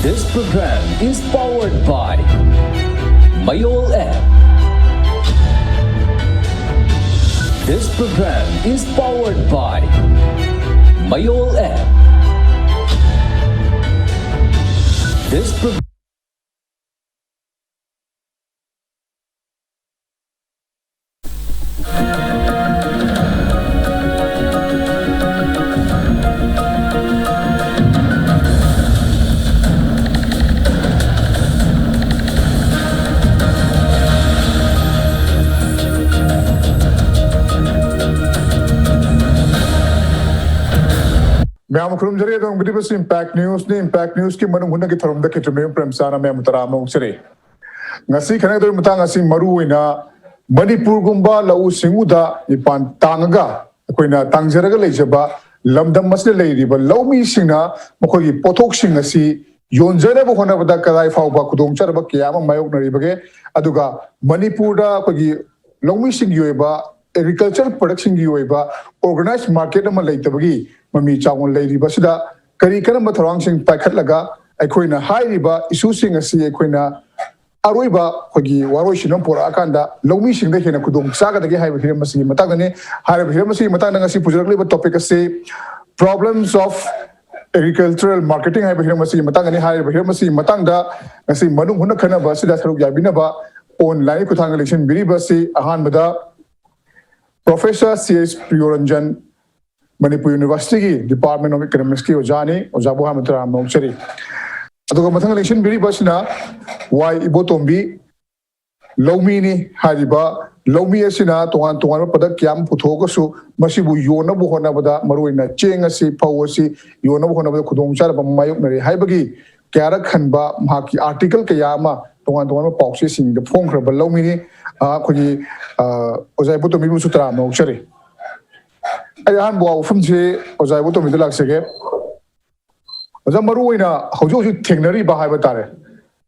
This program is powered by Mayol app. This program is powered by Mayol app. This program मैम खुरुम जरिए तो अंग्रेजी बस इम्पैक्ट न्यूज़ की मनु हुन्ना की थरम द केट्रमेयम प्रेमचांद मैम तराम उचरे ngasi khana do mata ngasi maru oina Manipur gumba lau singuda ipan tanga akoina tangjaraga leijaba lamdam masle leiriba laumi singna mokoi pothok sing asi yonjara bo hona bada kadai fauba kudong charba kiyama mayok naribage aduga Manipur da kogi laumi sing yoiba agricultural production gi yoiba organized market ama leitabagi mami chawon leiriba sida kari kana matharang sing paikhat laga akoina hairiba issue sing asi akoina Aruiba, Hogi, Waroshinum for Akanda, Lomi Sing the Hina Kudum, Saga the Gay Hiramasi, Matagani, Hiramasi, Matanasi, Pujarli, topic say problems of agricultural marketing, Hiramasi, Matangani, Hiramasi, Matanga, I say Manu Hunakana Basi, that's Yabinaba, on Lai Kutang election, Biribasi, Ahan Mada, Professor C.S. PRIYORANJAN, Manipur University, Department of Economics, Ojani, Ojabu Hamatra, Mokshari. Aduga mathang election biri basina why IBOTOMBI lomi ni hariba lomi asina tongan pada kyam puthoga su masibu yona bu hona bada maruina chenga si pawasi yona bu hona bada khudong char ba mayok nari haibagi kyara khanba maki article kayama tongan pawsi sing the phone khra ba lomi ni khoji ozai IBOTOMBI bu sutra no chari ayan bo fum je ozai IBOTOMBI de laksege Oza maruina hojo technary bahai batare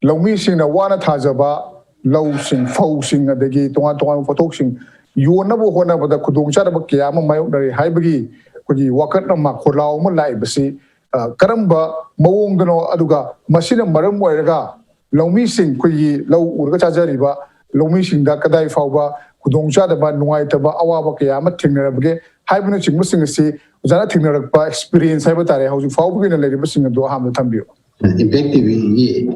lomi sing na wana thajaba low sing fo sing adagi tongan photok sing yona bo hona bada khudong chara ba kiyama mayok nari haibagi koji wakat na ma kholaw mo lai basi karamba mawong dano aduga masina maram oiraga lomi sing koji low urga chajari ba lomi sing da kadai fawba khudong chara ba nungai taba awaba kiyama thingnarabage haibuna chingmu sing asi Jana Tinarapa experience Habatare, how you follow in a lady sing do Ham Tambio. Effectively,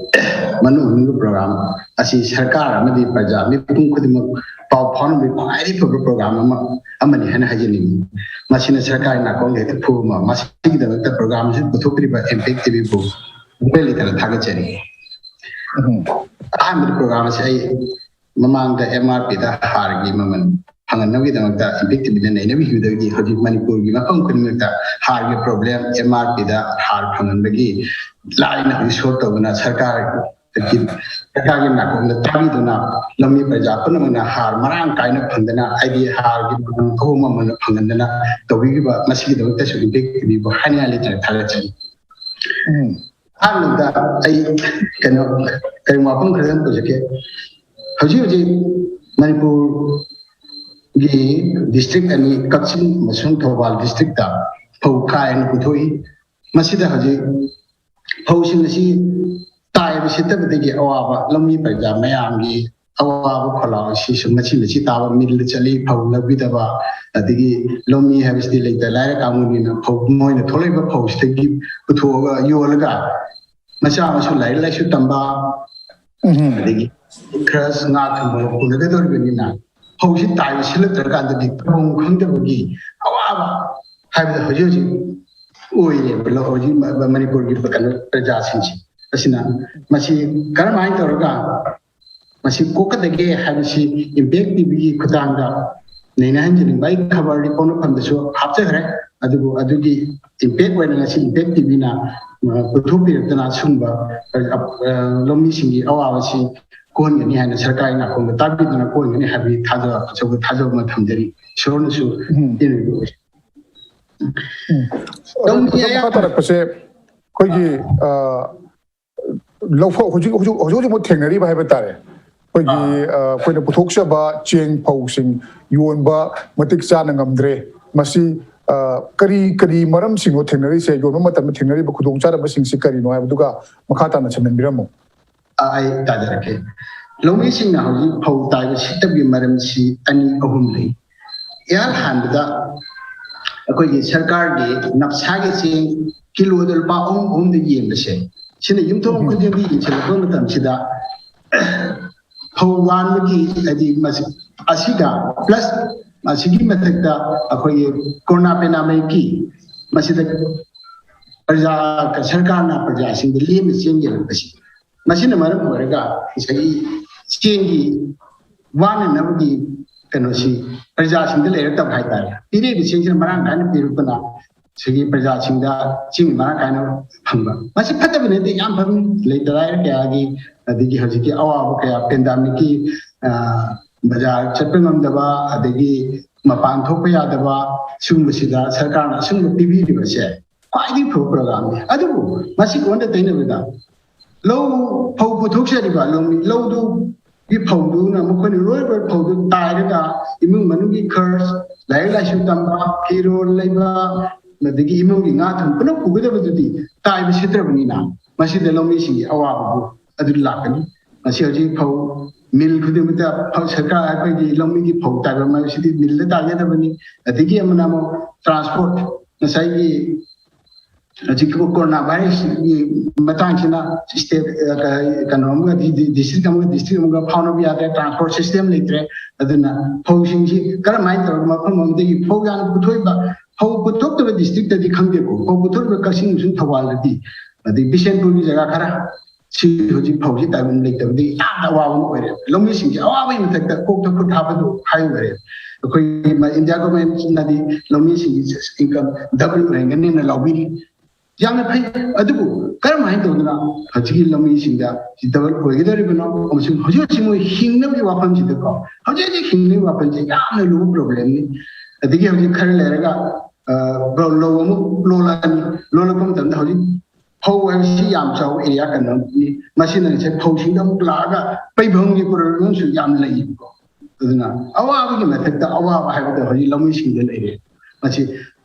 Manu program, as is Harkar, Madi Praja, Mipun Kudim, Pau Pon, Iri program, Amani Hana Hajini, Machina Sarkar, Nakong, Puma, Masik, the program, Putopri, but effective book, very little Tagacheri. I'm the program, say, Mamang the MRP, the Hargi Maman. Hanganagi the effective in the enemy who the Manipur give a concrete hard problem, MRP the hard Hanganagi, line of short of a Sarkar, the kid, the Kagin Nakon, the Tabiduna, Lami Prajapanamana, hard Marang kind of Pandana, idea hard, home of Pandana, the Wiba, Masi, the Victor should be Hania little Talachi. And I cannot come up on present project. How do you Manipur? District and Kaksin Masun Tawal district Pauka and Putoi Masida Haji Posing the sea Tai Visita the Awaba Lami Paja Mayami Awaba Kola Shish Machine Chita Middle Chali Paula Vidava the Lomi have still like the Lara Kamun Moin the Toliva post to give to Yolaga Masama Lai Shutamba the Kras not Punador How she died, she looked at the home country. However, have the Hojoji, Oi, below Manipur, Prajasinchi. Asina, Masi Karamai Torga, Masi Coca the gay, have she impact the Kutanga, Nina Engine, by cover the corner from the show, after her, Adugi, impact when I see impact the Vina, Putupi, the Nasumba, Lomisingi, Awasi. Going and Yana Sarkaina from the Tabit and a going and happy Taza, so with Taza Matandari, shown to Hoji Technary by Habatare. When the Putoksha ba, Ching Posing, Yuan ba, Matik San and Amdre, Masi ꯀꯔꯤ ꯃꯔꯝꯁꯤꯡꯅꯣ ꯊꯦꯡꯅꯔꯤꯁꯦ ꯌꯣꯟꯕ ꯃꯇꯝꯗ ꯊꯦꯡꯅꯔꯤꯕ ꯈꯨꯗꯣꯡꯆꯥꯗꯕꯁꯤꯡꯁꯤ ꯀꯔꯤꯅꯣ ꯍꯥꯏꯕꯗꯨꯒ ꯃꯈꯥ ꯇꯥꯅ ꯁꯝꯖꯤꯟꯕꯤꯔꯝꯃꯨ ꯑꯩ ꯇꯥꯖꯔꯛꯀꯦ ꯂꯧꯃꯤꯁꯤꯡꯅ ꯍꯧꯖꯤꯛ ꯐꯧ ꯇꯥꯏꯕ ꯁꯤꯠꯇꯕꯒꯤ ꯃꯔꯝꯁꯤ ꯑꯅꯤ ꯑꯍꯨꯝ ꯂꯩ ꯏꯍꯥꯟ ꯍꯥꯟꯕꯗ ꯑꯩꯈꯣꯏꯒꯤ ꯁꯔꯀꯥꯔꯒꯤ ꯅꯞꯁꯥꯒꯤ ꯆꯦꯡ ꯀꯤꯂꯣꯗ ꯂꯨꯄꯥ ꯑꯍꯨꯝꯗ ꯌꯦꯟꯕꯁꯦ ꯁꯤꯅ ꯌꯨꯝꯊꯣꯡ ꯈꯨꯗꯤꯡꯒꯤ ꯌꯦꯡꯁꯤꯜꯂꯛꯄ ꯃꯇꯝꯁꯤꯗ ꯐꯧ ꯋꯥꯟꯕꯒꯤ ꯍꯥꯏꯗꯤ ꯑꯁꯤꯒ ꯄ꯭ꯂꯁ ꯑꯁꯤꯒꯤ ꯃꯊꯛꯇ ꯑꯩꯈꯣꯏꯒꯤ ꯀꯣꯔꯣꯅꯥ ꯄꯦꯟꯗꯥꯃꯤꯛꯀꯤ ꯃꯁꯤꯗ ꯁꯔꯀꯥꯔꯅ ꯄ꯭ꯔꯖꯥꯁꯤꯡꯗ ꯂꯦꯝꯅ ꯆꯦꯡ ꯌꯦꯜꯂꯛꯄꯁꯤ ꯃꯁꯤꯅ ꯃꯔꯝ ꯑꯣꯏꯔꯒ ꯉꯁꯥꯏꯒꯤ ꯆꯦꯡꯒꯤ ꯋꯥꯅꯅꯕꯒꯤ ꯀꯩꯅꯣꯁꯤ ꯄ꯭ꯔꯖꯥꯁꯤꯡꯗ ꯂꯩꯔꯛꯇꯕ ꯍꯥꯏꯇꯥꯔꯦ ꯄꯤꯔꯛꯏꯕ ꯆꯦꯡꯁꯤꯅ ꯃꯔꯥꯡ ꯀꯥꯏꯅ ꯄꯤꯔꯛꯄꯅ ꯁꯤꯒꯤ ꯄ꯭ꯔꯖꯥꯁꯤꯡꯗ ꯆꯦꯡ ꯃꯔꯥꯡ ꯀꯥꯏꯅ ꯐꯪꯕ ꯃꯁꯤ ꯐꯠꯇꯕ ꯅꯠꯇꯦ ꯌꯥꯝ ꯐꯕꯅꯤ ꯂꯩꯇ ꯂꯥꯏꯔ ꯀꯌꯥꯒꯤ ꯑꯗꯒꯤ ꯍꯧꯖꯤꯛꯀꯤ ꯑꯋꯥꯕ ꯀꯌꯥ ꯄꯦꯟꯗꯥꯃꯤꯛꯀꯤ ꯕꯖꯥꯔ ꯆꯠꯄ ꯉꯝꯗꯕ ꯑꯗꯒꯤ ꯃꯄꯥꯟ ꯊꯣꯛꯄ ꯌꯥꯗꯕ ꯁꯤꯒꯨꯝꯕꯁꯤꯗ ꯁꯔꯀꯥꯔꯅ ꯑꯁꯨꯝꯕ ꯄꯤꯕꯤꯔꯤꯕꯁꯦ ꯈ꯭ꯋꯥꯏꯗꯒꯤ ꯐꯕ ꯄ꯭ꯔꯣꯒ꯭ꯔꯥꯝꯅꯤ ꯑꯗꯨꯕꯨ ꯃꯁꯤ ꯑꯣꯟꯅ ꯇꯩꯅꯕꯗ ꯂꯧ ꯐꯧ ꯄꯨꯊꯣꯛꯆꯔꯤꯕ ꯂꯧꯗꯨꯒꯤ ꯐꯧꯗꯨꯅ ꯃꯈꯣꯏꯅ ꯂꯣꯏꯕ ꯐꯧꯗꯨ ꯇꯥꯏꯔꯒ ꯏꯃꯨꯡ ꯃꯅꯨꯡꯒꯤ ꯈꯔꯆ ꯂꯥꯏꯔꯤꯛ ꯂꯥꯏꯁꯨ ꯇꯝꯕ ꯐꯤꯔꯣꯜ ꯂꯩꯕ ꯑꯗꯒꯤ ꯏꯃꯨꯡꯒꯤ ꯉꯥ ꯊꯨꯝ ꯄꯨꯂꯞ ꯄꯨꯒꯗꯕꯗꯨꯗꯤ ꯇꯥꯏꯕ ꯁꯤꯠꯇ꯭ꯔꯕꯅꯤꯅ ꯃꯁꯤꯗ ꯂꯧꯃꯤꯁꯤꯡꯒꯤ ꯑꯋꯥꯕꯕꯨ ꯑꯗꯨ ꯂꯥꯛꯀꯅꯤ ꯃꯁꯤ ꯍꯧꯖꯤꯛ ꯐꯧ ꯃꯤꯜ ꯈꯨꯗꯤꯡꯃꯛꯇ ꯁꯔꯀꯥꯔ ꯑꯩꯈꯣꯏꯒꯤ ꯂꯧꯃꯤꯒꯤ ꯐꯧ ꯇꯥꯏꯕ ꯃꯁꯤꯗꯤ ꯃꯤꯜꯗ ꯇꯥꯏꯒꯗꯕꯅꯤ ꯑꯗꯒꯤ ꯑꯃꯅ ꯑꯃꯨꯛ ꯇ꯭ꯔꯥꯟꯁꯄꯣꯔꯠ ꯉꯁꯥꯏꯒꯤ ꯍꯧꯖꯤꯛ ꯀꯣꯔꯣꯅꯥ ꯚꯥꯏꯔꯁꯀꯤ ꯃꯇꯥꯡꯁꯤꯅ ꯁ꯭ꯇꯦꯠ ꯀꯩꯅꯣ ꯑꯃꯒ ꯗꯤꯁꯇ꯭ꯔꯤꯛ ꯑꯃꯒ ꯐꯥꯎꯅꯕ ꯌꯥꯗ꯭ꯔꯦ ꯇ꯭ꯔꯥꯟꯁꯄꯣꯔꯠ ꯁꯤꯁꯇꯦꯝ ꯂꯩꯇ꯭ꯔꯦ ꯑꯗꯨꯅ ꯐꯧꯁꯤꯡꯁꯤ ꯀꯔꯝꯍꯥꯏꯅ ꯇꯧꯔꯒ ꯃꯐꯝ ꯑꯃꯗꯒꯤ ꯐꯧ ꯌꯥꯝꯅ ꯄꯨꯊꯣꯛꯏꯕ ꯐꯧ ꯄꯨꯊꯣꯛꯇꯕ ꯗꯤꯁꯇ꯭ꯔꯤꯛꯇꯗꯤ ꯈꯪꯗꯦꯀꯣ ꯐꯧ ꯄꯨꯊꯣꯛꯏꯕ ꯀꯛꯆꯤꯡ ꯑꯃꯁꯨꯡ ꯊꯧꯕꯥꯜꯗꯗꯤ ꯑꯗꯩ ꯕꯤꯁꯦꯟꯄꯨꯔꯒꯤ ꯖꯒꯥ ꯈꯔ ꯁꯤ ꯍꯧꯖꯤꯛ ꯐꯧꯁꯤ ꯇꯥꯏꯕꯝ ꯂꯩꯇꯕꯗꯒꯤ ꯌꯥꯝꯅ ꯑꯋꯥꯕ ꯑꯃ ꯑꯣꯏꯔꯦ ꯂꯧꯃꯤꯁꯤꯡꯁꯤ ꯑꯋꯥꯕꯒꯤ ꯃꯊꯛꯇ ꯀꯣꯛꯇ ꯈꯨꯠ ꯍꯥꯞꯄꯗꯨ ꯍꯥꯏꯌꯨꯔꯦ ꯑꯩꯈꯣꯏꯒꯤ ꯏꯟꯗꯤꯌꯥ ꯒꯣꯔꯃꯦꯟꯅꯗꯤ ꯂꯧꯃꯤꯁꯤꯡꯒꯤ ꯏꯟꯀꯝ ꯗꯕꯜ ꯑꯣꯏꯍꯟꯒꯅꯤꯅ ꯂꯥꯎꯕꯤꯔꯤ ꯌꯥꯝꯅ ꯐꯩ ꯑꯗꯨꯕꯨ ꯀꯔꯝꯍꯥꯏꯅ ꯇꯧꯗꯅ ꯍꯧꯖꯤꯛꯀꯤ ꯂꯧꯃꯤꯁꯤꯡꯗ ꯗꯕꯜ ꯑꯣꯏꯒꯗꯧꯔꯤꯕꯅꯣ ꯑꯃꯁꯨꯡ ꯍꯧꯖꯤꯛ ꯍꯧꯖꯤꯛ ꯃꯣꯏ ꯍꯤꯡꯅꯕꯒꯤ ꯋꯥꯐꯝꯁꯤꯗꯀꯣ ꯍꯧꯖꯤꯛ ꯍꯧꯖꯤꯛ ꯍꯤꯡꯅꯕꯒꯤ ꯋꯥꯐꯝꯁꯦ ꯌꯥꯝꯅ ꯂꯨꯕ ꯄ꯭ꯔꯣꯕ꯭ꯂꯦꯝꯅꯤ ꯑꯗꯒꯤ ꯍꯧꯖꯤꯛ ꯈꯔ ꯂꯩꯔꯒ ꯂꯧ ꯑꯃꯨꯛ ꯂꯣꯜꯂꯛꯑꯅꯤ ꯂꯣꯜꯂꯛꯄ ꯃꯇꯝꯗ ꯍꯧꯖꯤꯛ ꯐꯧ ꯍꯥꯏꯕꯁꯤ ꯌꯥꯝ ꯆꯥꯎꯕ ꯑꯦꯔꯤꯌꯥ ꯀꯩꯅꯣꯅꯤ ꯃꯁꯤꯅ ꯉꯁꯥꯏ ꯐꯧꯁꯤꯡꯗ ꯑꯃꯨꯛ ꯂꯥꯛꯑꯒ ꯄꯩꯐꯝꯒꯤ ꯄ꯭ꯔꯣꯕ꯭ꯂꯦꯝꯁꯨ ꯌꯥꯝ ꯂꯩꯌꯦꯕꯀꯣ ꯑꯗꯨꯅ ꯑꯋꯥꯕꯒꯤ ꯃꯊꯛꯇ ꯑꯋꯥꯕ ꯍꯥꯏꯕꯗꯣ ꯍꯧꯖꯤꯛ ꯂꯧꯃꯤꯁꯤꯡꯗ ꯂꯩꯔꯦ ꯃꯁꯤ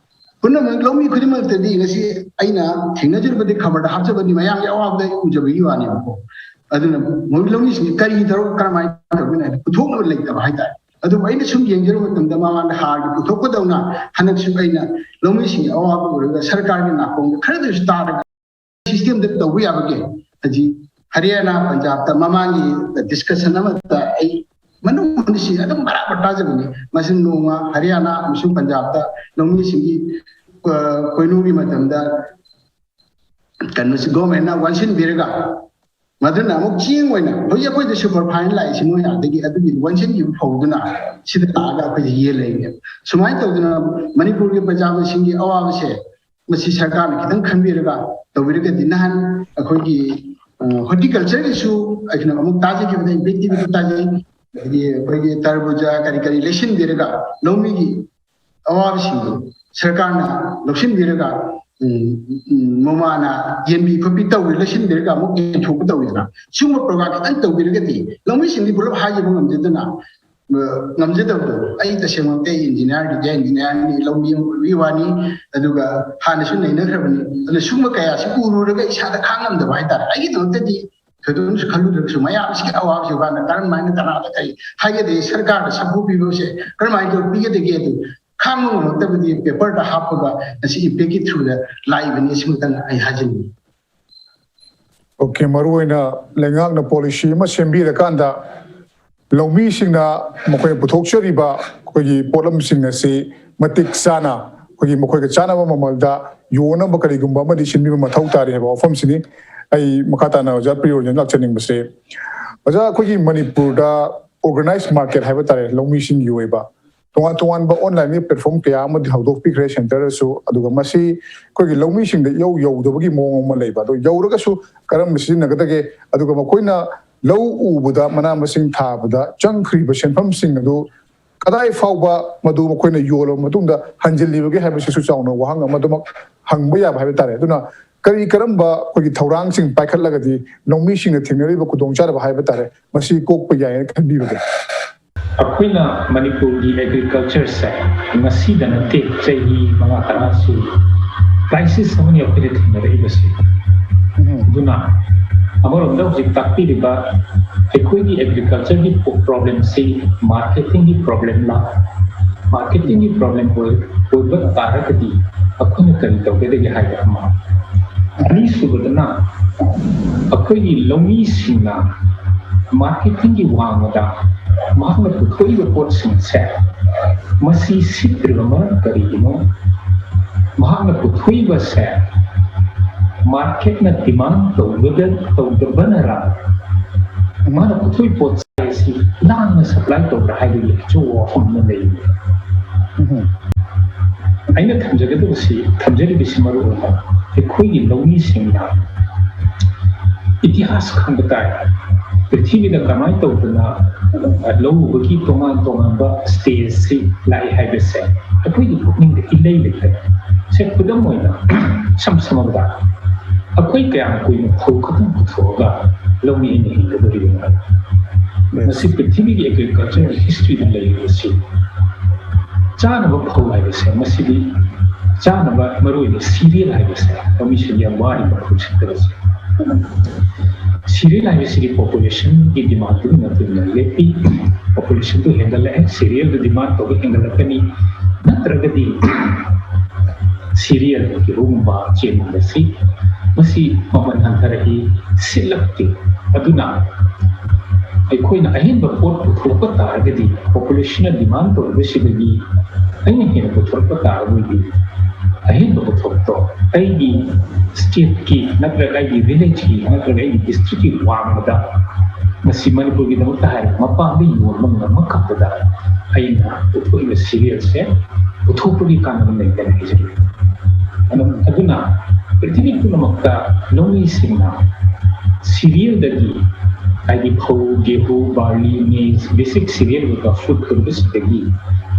ꯄꯨꯝꯅꯃꯛ ꯂꯧꯃꯤ ꯈꯨꯗꯤꯡꯃꯛꯇꯗꯤ ꯉꯁꯤ ꯑꯩꯅ ꯊꯦꯡꯅꯖꯔꯤꯕꯗꯤ ꯈꯕꯔꯗ ꯍꯥꯞꯆꯕꯗꯤ ꯃꯌꯥꯝꯒꯤ ꯑꯋꯥꯕꯗ ꯎꯖꯕꯒꯤ ꯋꯥꯅꯦꯕꯀꯣ ꯑꯗꯨꯅ ꯃꯣꯏ ꯂꯧꯃꯤꯁꯤꯡꯁꯤ ꯀꯔꯤ ꯇꯧꯔꯒ ꯀꯔꯝꯍꯥꯏꯅ ꯇꯧꯒꯅꯤ ꯍꯥꯏꯕ ꯄꯨꯊꯣꯛꯅꯕ ꯂꯩꯇꯕ ꯍꯥꯏꯇꯥꯔꯦ ꯑꯗꯨꯕꯨ ꯑꯩꯅ ꯁꯨꯝ ꯌꯦꯡꯖꯔꯨꯕ ꯃꯇꯝꯗ ꯃꯃꯥꯡꯗ ꯍꯥꯔꯒꯤ ꯄꯨꯊꯣꯛꯄꯗꯧꯅ ꯍꯟꯗꯛꯁꯨ ꯑꯩꯅ ꯂꯧꯃꯤꯁꯤꯡꯒꯤ ꯑꯋꯥꯕ ꯎꯔꯒ ꯁꯔꯀꯥꯔꯒꯤ ꯅꯥꯀꯣꯡꯗ ꯈꯔꯗꯁꯨ ꯇꯥꯔꯒ ꯁꯤꯁꯇꯦꯝꯗ ꯇꯧꯕ ꯌꯥꯕꯒꯦ ꯍꯧꯖꯤꯛ ꯍꯔꯤꯌꯥꯅꯥ ꯄꯟꯖꯥꯕꯇ ꯃꯃꯥꯡꯒꯤ ꯗꯤꯁꯀꯁꯟ ꯑꯃꯗ ꯑꯩ ꯃꯅꯨꯡꯁꯤ ꯑꯗꯨꯝ ꯕꯔꯥꯕꯔ ꯇꯥꯖꯕꯅꯤ ꯃꯁꯤ ꯅꯣꯡꯃ ꯍꯔꯤꯌꯥꯅꯥ ꯑꯃꯁꯨꯡ ꯄꯟꯖꯥꯕꯇ ꯂꯧꯃꯤꯁꯤꯡꯒꯤ ꯄꯣꯏꯅꯨꯒꯤ ꯃꯇꯝꯗ ꯀꯩꯅꯣꯁꯤ ꯒꯣꯔꯃꯦꯟꯅ ꯋꯥꯟꯁꯤꯟꯕꯤꯔꯒ ꯃꯗꯨꯅ ꯑꯃꯨꯛ ꯆꯦꯡ ꯑꯣꯏꯅ ꯍꯧꯖꯤꯛ ꯑꯩꯈꯣꯏꯗ ꯁꯨꯄꯔ ꯐꯥꯏꯟ ꯂꯥꯛꯏꯁꯤ ꯃꯣꯏ ꯑꯗꯒꯤ ꯑꯗꯨꯒꯤ ꯋꯥꯟꯁꯤꯟꯈꯤꯕ ꯐꯧꯗꯨꯅ ꯁꯤꯗ ꯂꯥꯛꯑꯒ ꯑꯩꯈꯣꯏꯁꯤ ꯌꯦꯜꯂꯛꯏꯅꯦꯕ ꯁꯨꯃꯥꯏꯅ ꯇꯧꯗꯅ ꯃꯅꯤꯄꯨꯔꯒꯤ ꯄ꯭ꯔꯖꯥꯁꯤꯡꯒꯤ ꯑꯋꯥꯕꯁꯦ ꯃꯁꯤ ꯁꯔꯀꯥꯔꯅ ꯈꯤꯇꯪ ꯈꯟꯕꯤꯔꯒ ꯇꯧꯕꯤꯔꯒꯗꯤ ꯅꯍꯥꯟ ꯑꯩꯈꯣꯏꯒꯤ ꯍꯣꯔꯇꯤꯀꯜꯆꯔꯒꯤꯁꯨ ꯑꯩꯈꯣꯏꯅ ꯑꯃꯨꯛ ꯇꯥꯖꯈꯤꯕꯗ ꯏꯝꯄꯦꯛꯇꯤꯕꯤꯇꯤ ꯇꯥꯖꯩ ꯑꯗꯒꯤ ꯑꯩꯈꯣꯏꯒꯤ ꯇꯔꯕꯨꯖꯥ ꯀꯔꯤ ꯂꯩꯁꯤꯟꯕꯤꯔꯒ ꯂꯧꯃꯤꯒꯤ ꯑꯋꯥꯕꯁꯤꯡꯗꯨ ꯁꯔꯀꯥꯔꯅ ꯂꯧꯁꯤꯟꯕꯤꯔꯒ ꯃꯃꯥꯅ ꯌꯦꯟꯕꯤ ꯈꯣꯠꯄꯤ ꯇꯧꯋꯤ ꯂꯩꯁꯤꯟꯕꯤꯔꯒ ꯑꯃꯨꯛ ꯌꯦꯟꯊꯣꯛꯄ ꯇꯧꯋꯤꯗꯅ ꯁꯤꯒꯨꯝꯕ ꯄ꯭ꯔꯣꯒ꯭ꯔꯥꯝ ꯈꯤꯇꯪ ꯇꯧꯕꯤꯔꯒꯗꯤ ꯂꯧꯃꯤꯁꯤꯡꯗꯤ ꯄꯨꯂꯞ ꯍꯥꯏꯖꯕ ꯉꯝꯖꯗꯅ ꯉꯝꯖꯗꯕꯗꯣ ꯑꯩ ꯇꯁꯦꯡꯃꯛꯇ ꯏꯟꯖꯤꯅꯤꯌꯥꯔꯅꯤ ꯂꯧꯃꯤ ꯑꯃ ꯑꯣꯏꯕꯒꯤ ꯋꯥꯅꯤ ꯑꯗꯨꯒ ꯍꯥꯟꯅꯁꯨ ꯅꯩꯅꯈ꯭ꯔꯕꯅꯤ ꯑꯗꯨꯅ ꯁꯤꯒꯨꯝꯕ ꯀꯌꯥꯁꯤ ꯎꯔꯨꯔꯒ ꯏꯁꯥꯗ ꯈꯥꯡꯉꯝꯗꯕ ꯍꯥꯏꯇꯥꯔꯦ ꯑꯩꯒꯤꯗꯃꯛꯇꯗꯤ ꯊꯣꯏꯗꯣꯛꯅꯁꯨ ꯈꯜꯂꯨꯗ꯭ꯔꯒꯁꯨ ꯃꯌꯥꯝꯁꯤꯒꯤ ꯑꯋꯥꯕꯁꯤ ꯀꯥꯟꯗ ꯀꯔꯝꯍꯥꯏꯅ ꯀꯅꯥꯗ ꯀꯔꯤ ꯍꯥꯏꯒꯗꯒꯦ ꯁꯔꯀꯥꯔꯗ ꯁꯥꯐꯨ ꯄꯤꯕꯁꯦ ꯀꯔꯝꯍꯥꯏꯅ ꯇꯧꯔ ꯄꯤꯒꯗꯒꯦ ꯑꯗꯨ ꯈꯥꯡꯕ ꯉꯝꯃꯛꯇꯕꯗꯤ ꯄꯦꯄꯔꯗ ꯍꯥꯞꯄꯒ ꯉꯁꯤ ꯏꯝꯄꯦꯛꯀꯤ ꯊ꯭ꯔꯨꯗ ꯂꯥꯛꯏꯕꯅꯤ ꯁꯤꯃꯇꯪ ꯑꯩ ꯍꯥꯏꯖꯅꯤꯡꯉꯤ ꯑꯣꯀꯦ ꯃꯔꯨꯑꯣꯏꯅ ꯂꯩꯉꯥꯛꯅ ꯄꯣꯂꯤꯁꯤ ꯑꯃ ꯁꯦꯝꯕꯤꯔꯀꯥꯟꯗ ꯂꯧꯃꯤꯁꯤꯡꯅ ꯃꯈꯣꯏꯅ ꯄꯨꯊꯣꯛꯆꯔꯤꯕ ꯑꯩꯈꯣꯏꯒꯤ ꯄꯣꯠꯂꯝꯁꯤꯡ ꯑꯁꯤ ꯃꯇꯤꯛ ꯆꯥꯅ ꯑꯩꯈꯣꯏꯒꯤ ꯃꯈꯣꯏꯒ ꯆꯥꯅꯕ ꯃꯃꯜꯗ ꯌꯣꯟꯅꯕ ꯀꯔꯤꯒꯨꯝꯕ ꯑꯃꯗꯤ ꯁꯤꯟꯕꯤꯕ ꯃꯊꯧ ꯇꯥꯔꯤ ꯍꯥꯏꯕ ꯋꯥꯐꯝꯁꯤꯅꯤ ꯑꯩ ꯃꯈꯥ ꯇꯥꯅ ꯑꯣꯖꯥ ꯄ꯭ꯔꯤꯌꯣꯔꯟꯖꯟ ꯂꯥꯛꯆꯅꯤꯡꯕꯁꯦ ꯑꯣꯖꯥ ꯑꯩꯈꯣꯏꯒꯤ ꯃꯅꯤꯄꯨꯔꯗ ꯑꯣꯔꯒꯅꯥꯏꯖ ꯃꯥꯔꯀꯦꯠ ꯍꯥꯏꯕ ꯇꯥꯔꯦ ꯂꯧꯃꯤꯁꯤꯡꯒꯤ ꯑꯣꯏꯕ ꯇꯣꯉꯥꯟ ꯇꯣꯉꯥꯟꯕ ꯑꯣꯟꯂꯥꯏꯟꯒꯤ ꯄ꯭ꯂꯦꯠꯐꯣꯝ ꯀꯌꯥ ꯑꯃꯗꯤ ꯍꯧꯗꯣꯛꯄꯤꯈ꯭ꯔꯦ ꯁꯦꯟꯇꯔꯗꯁꯨ ꯑꯗꯨꯒ ꯃꯁꯤ ꯑꯩꯈꯣꯏꯒꯤ ꯂꯧꯃꯤꯁꯤꯡꯗ ꯌꯧꯗꯕꯒꯤ ꯃꯑꯣꯡ ꯑꯃ ꯂꯩꯕ ꯑꯗꯣ ꯌꯧꯔꯒꯁꯨ ꯀꯔꯝꯕ ꯁꯤꯖꯤꯟꯅꯒꯗꯒꯦ ꯑꯗꯨꯒ ꯃꯈꯣꯏꯅ ꯂꯧ ꯎꯕꯗ ꯃꯅꯥ ꯃꯁꯤꯡ ꯊꯥꯕꯗ ꯆꯪꯈ꯭ꯔꯤꯕ ꯁꯦꯟꯐꯝꯁꯤꯡ ꯑꯗꯨ ꯀꯗꯥꯏ ꯐꯥꯎꯕ ꯃꯗු ꯃꯈꯣꯏꯅ ꯌꯣꯜꯂꯕ ꯃꯇꯨꯡꯗ ꯍꯟꯖꯤꯜꯂꯤꯕꯒꯦ ꯍꯥꯏꯕꯁꯤꯁꯨ ꯆꯥꯎꯅ ꯋꯥꯍꯪ ꯑꯃꯗꯨꯃꯛ ꯍꯪꯕ ꯌꯥꯕ ꯍꯥꯏꯕ ꯇꯥꯔꯦ ꯑꯗꯨꯅ ꯀꯔꯝꯕ ꯑꯩꯈꯣꯏꯒꯤ ꯊꯧꯔꯥꯡꯁꯤꯡ ꯄꯥꯏꯈꯠꯂꯒꯗꯤ ꯂꯧꯃꯤꯁꯤꯡꯅ ꯊꯦꯡꯅꯔꯤꯕ ꯈꯨꯗꯣꯡꯆꯥꯗꯕ ꯍꯥꯏꯕ ꯇꯥꯔꯦ ꯃꯁꯤ ꯀꯣꯛꯄ ꯌꯥꯏꯅ ꯈꯟꯕꯤꯕꯒꯦ ꯑꯩꯈꯣꯏꯅ ꯃꯅꯤꯄꯨꯔꯒꯤ ꯑꯦꯒ꯭ꯔꯤꯀꯜꯆꯔꯁꯦ ꯉꯁꯤꯗ ꯅꯠꯇꯦ ꯆꯍꯤ 5-10 ꯀ꯭ꯔꯥꯏꯁꯤꯁ ꯑꯃꯅꯤ ꯑꯩꯈꯣꯏꯅ ꯊꯦꯡꯅꯔꯛꯏꯕꯁꯤ ꯑꯗꯨꯅ ꯑꯃꯔꯣꯝꯗ ꯍꯧꯖꯤꯛ ꯇꯥꯛꯄꯤꯔꯤꯕ ꯑꯩꯈꯣꯏꯒꯤ ꯑꯦꯒ꯭ꯔꯤꯀꯜꯆꯔꯒꯤ ꯄ꯭ꯔꯣꯕ꯭ꯂꯦꯝꯁꯤ ꯃꯥꯔꯀꯦꯇꯤꯡꯒꯤ ꯄ꯭ꯔꯣꯕ꯭ꯂꯦꯝꯂ ꯃꯥꯔꯀꯦꯇꯤꯡꯒꯤ ꯄ꯭ꯔꯣꯕ꯭ꯂꯦꯝ ꯑꯣꯏꯕ ꯇꯥꯔꯒꯗꯤ ꯑꯩꯈꯣꯏꯅ ꯀꯔꯤ ꯇꯧꯒꯗꯒꯦ ꯍꯥꯏꯕ ꯑꯃ ꯑꯅꯤꯁꯨꯕꯗꯅ ꯑꯩꯈꯣꯏꯒꯤ ꯂꯧꯃꯤꯁꯤꯡꯅ ꯃꯥꯔꯀꯦꯇꯤꯡꯒꯤ ꯋꯥꯡꯃꯗ ꯃꯍꯥꯛꯅ ꯄꯨꯊꯣꯛꯏꯕ ꯄꯣꯠꯁꯤꯡꯁꯦ ꯃꯁꯤ ꯁꯤꯠꯇ꯭ꯔꯤꯕ ꯃꯔꯝ ꯀꯔꯤꯒꯤꯅꯣ ꯃꯍꯥꯛꯅ ꯄꯨꯊꯣꯛꯏꯕꯁꯦ ꯃꯥꯔꯀꯦꯠꯅ ꯗꯤꯃꯥꯟ ꯇꯧꯗꯕꯅꯔ ꯃꯥꯅ ꯄꯨꯊꯣꯛꯏ ꯄꯣꯠ ꯆꯩꯁꯤ ꯂꯥꯟꯅ ꯁꯄ꯭ꯂꯥꯏ ꯇꯧꯕ꯭ꯔꯥ ꯍꯥꯏꯕꯒꯤ ꯑꯆꯧꯕ ꯋꯥꯐꯝ ꯑꯃ ꯂꯩ ꯑꯩꯅ ꯊꯝꯖꯔꯤꯕꯁꯤ ꯃꯔꯨꯑꯣꯏꯅ ꯑꯩꯈꯣꯏꯒꯤ ꯂꯧꯃꯤꯁꯤꯡꯅ ꯏꯇꯤꯍꯥꯁ ꯈꯪꯕ ꯇꯥꯏ ꯄ꯭ꯔꯤꯊꯤꯕꯤꯗ ꯀꯃꯥꯏꯅ ꯇꯧꯗꯅ ꯂꯧꯎꯕꯒꯤ ꯇꯣꯉꯥꯟ ꯇꯣꯉꯥꯟꯕ ꯁ꯭ꯇꯦꯖꯁꯤ ꯂꯥꯛꯏ ꯍꯥꯏꯕꯁꯦ ꯑꯩꯈꯣꯏꯒꯤ ꯄꯨꯛꯅꯤꯡꯗ ꯏꯂꯩ ꯂꯩꯇꯕ ꯁꯦ ꯈꯨꯗꯝ ꯑꯣꯏꯅ ꯏꯁꯝ ꯁꯝꯃꯕꯗ ꯑꯩꯈꯣꯏ ꯀꯌꯥꯝ ꯀꯨꯏꯅ ꯐꯧ ꯈꯛꯇꯪ ꯄꯨꯊꯣꯛꯑꯒ ꯂꯧꯃꯤ ꯑꯩꯅ ꯍꯤꯡꯒꯗꯧꯔꯤꯕꯅꯣ ꯃꯁꯤ ꯄ꯭ꯔꯤꯊꯤꯕꯤꯒꯤ ꯑꯦꯒ꯭ꯔꯤꯀꯜꯆꯔ ꯍꯤꯁꯇ꯭ꯔꯤꯗ ꯂꯩꯔꯤꯕꯁꯤ ꯆꯥꯅꯕ ꯐꯧ ꯍꯥꯏꯕꯁꯦ ꯃꯁꯤꯗꯤ ꯆꯥꯅꯕ ꯃꯔꯨꯑꯣꯏꯅ ꯁꯤꯔꯤꯌꯦꯜ ꯍꯥꯏꯕꯁꯦ ꯂꯧꯃꯤꯁꯤꯡ ꯌꯥꯝ ꯋꯥꯔꯤꯕ ꯐꯧꯁꯤꯡꯗꯕꯁꯦ ꯁꯤꯔꯤꯌꯦꯜ ꯍꯥꯏꯕꯁꯤꯒꯤ ꯄꯣꯄꯨꯂꯦꯁꯟꯒꯤ ꯗꯤꯃꯥꯟꯗꯨꯒꯤ ꯃꯇꯨꯡ ꯏꯟꯅ ꯂꯦꯞꯄꯤ ꯄꯣꯄꯨꯂꯦꯁꯟꯗꯨ ꯍꯦꯟꯒꯠꯂꯛꯑꯦ ꯁꯤꯔꯤꯌꯦꯜꯗꯨ ꯗꯤꯃꯥꯟ ꯇꯧꯕ ꯍꯦꯟꯒꯠꯂꯛꯀꯅꯤ ꯅꯠꯇ꯭ꯔꯒꯗꯤ ꯁꯤꯔꯤꯌꯦꯜ ꯒꯦꯍꯨꯒꯨꯝꯕ ꯆꯦꯡꯒꯨꯝꯕꯁꯤ ꯃꯁꯤ ꯃꯃꯜ ꯍꯟꯊꯔꯛꯏ ꯁꯤꯠꯂꯛꯇꯦ ꯑꯗꯨꯅ ꯑꯩꯈꯣꯏꯅ ꯑꯍꯦꯟꯕ ꯄꯣꯠ ꯄꯨꯊꯣꯛꯄ ꯇꯥꯔꯒꯗꯤ ꯄꯣꯄꯨꯂꯦꯁꯟꯅ ꯗꯤꯃꯥꯟ ꯇꯧꯔꯤꯕꯁꯤꯗꯒꯤ ꯑꯩꯅ ꯍꯦꯟꯅ ꯄꯨꯊꯣꯔꯛꯄ ꯇꯥꯔꯒꯗꯤ ꯑꯍꯦꯟꯕ ꯄꯣꯠꯊꯣꯛꯇꯣ ꯑꯩꯒꯤ ꯁ꯭ꯇꯦꯠꯀꯤ ꯅꯠꯇ꯭ꯔꯒ ꯑꯩꯒꯤ ꯚꯤꯂꯦꯖꯀꯤ ꯅꯠꯇ꯭ꯔꯒ ꯑꯩꯒꯤ ꯗꯤꯁꯇ꯭ꯔꯤꯛꯀꯤ ꯋꯥꯡꯃꯗ ꯃꯁꯤ ꯃꯅꯤꯄꯨꯔꯒꯤꯗꯃꯛꯇ ꯍꯥꯏꯔꯒ ꯃꯄꯥꯟꯗ ꯌꯣꯟꯕ ꯉꯝꯃꯀꯛꯄꯗ ꯑꯩꯅ ꯄꯨꯊꯣꯛꯏꯕ ꯁꯤꯔꯤꯌꯦꯜꯁꯦ ꯄꯨꯊꯣꯛꯄꯒꯤ ꯀꯥꯟꯅꯕ ꯂꯩꯇꯅ ꯍꯥꯏꯖꯔꯤ ꯑꯗꯨꯅ ꯄ꯭ꯔꯤꯊꯤꯕꯤ ꯄꯨꯝꯅꯃꯛꯇ ꯂꯧꯃꯤꯁꯤꯡꯅ ꯁꯤꯔꯤꯌꯦꯜꯗꯒꯤ ꯍꯥꯏꯗꯤ ꯐꯧ ꯒꯦꯍꯨ ꯕꯥꯔꯂꯤ ꯃꯦꯖ ꯕꯦꯁꯤꯛ ꯁꯤꯔꯤꯌꯦꯜ ꯑꯣꯏꯕ ꯐꯨꯗ ꯑꯣꯏꯕꯁꯤꯗꯒꯤ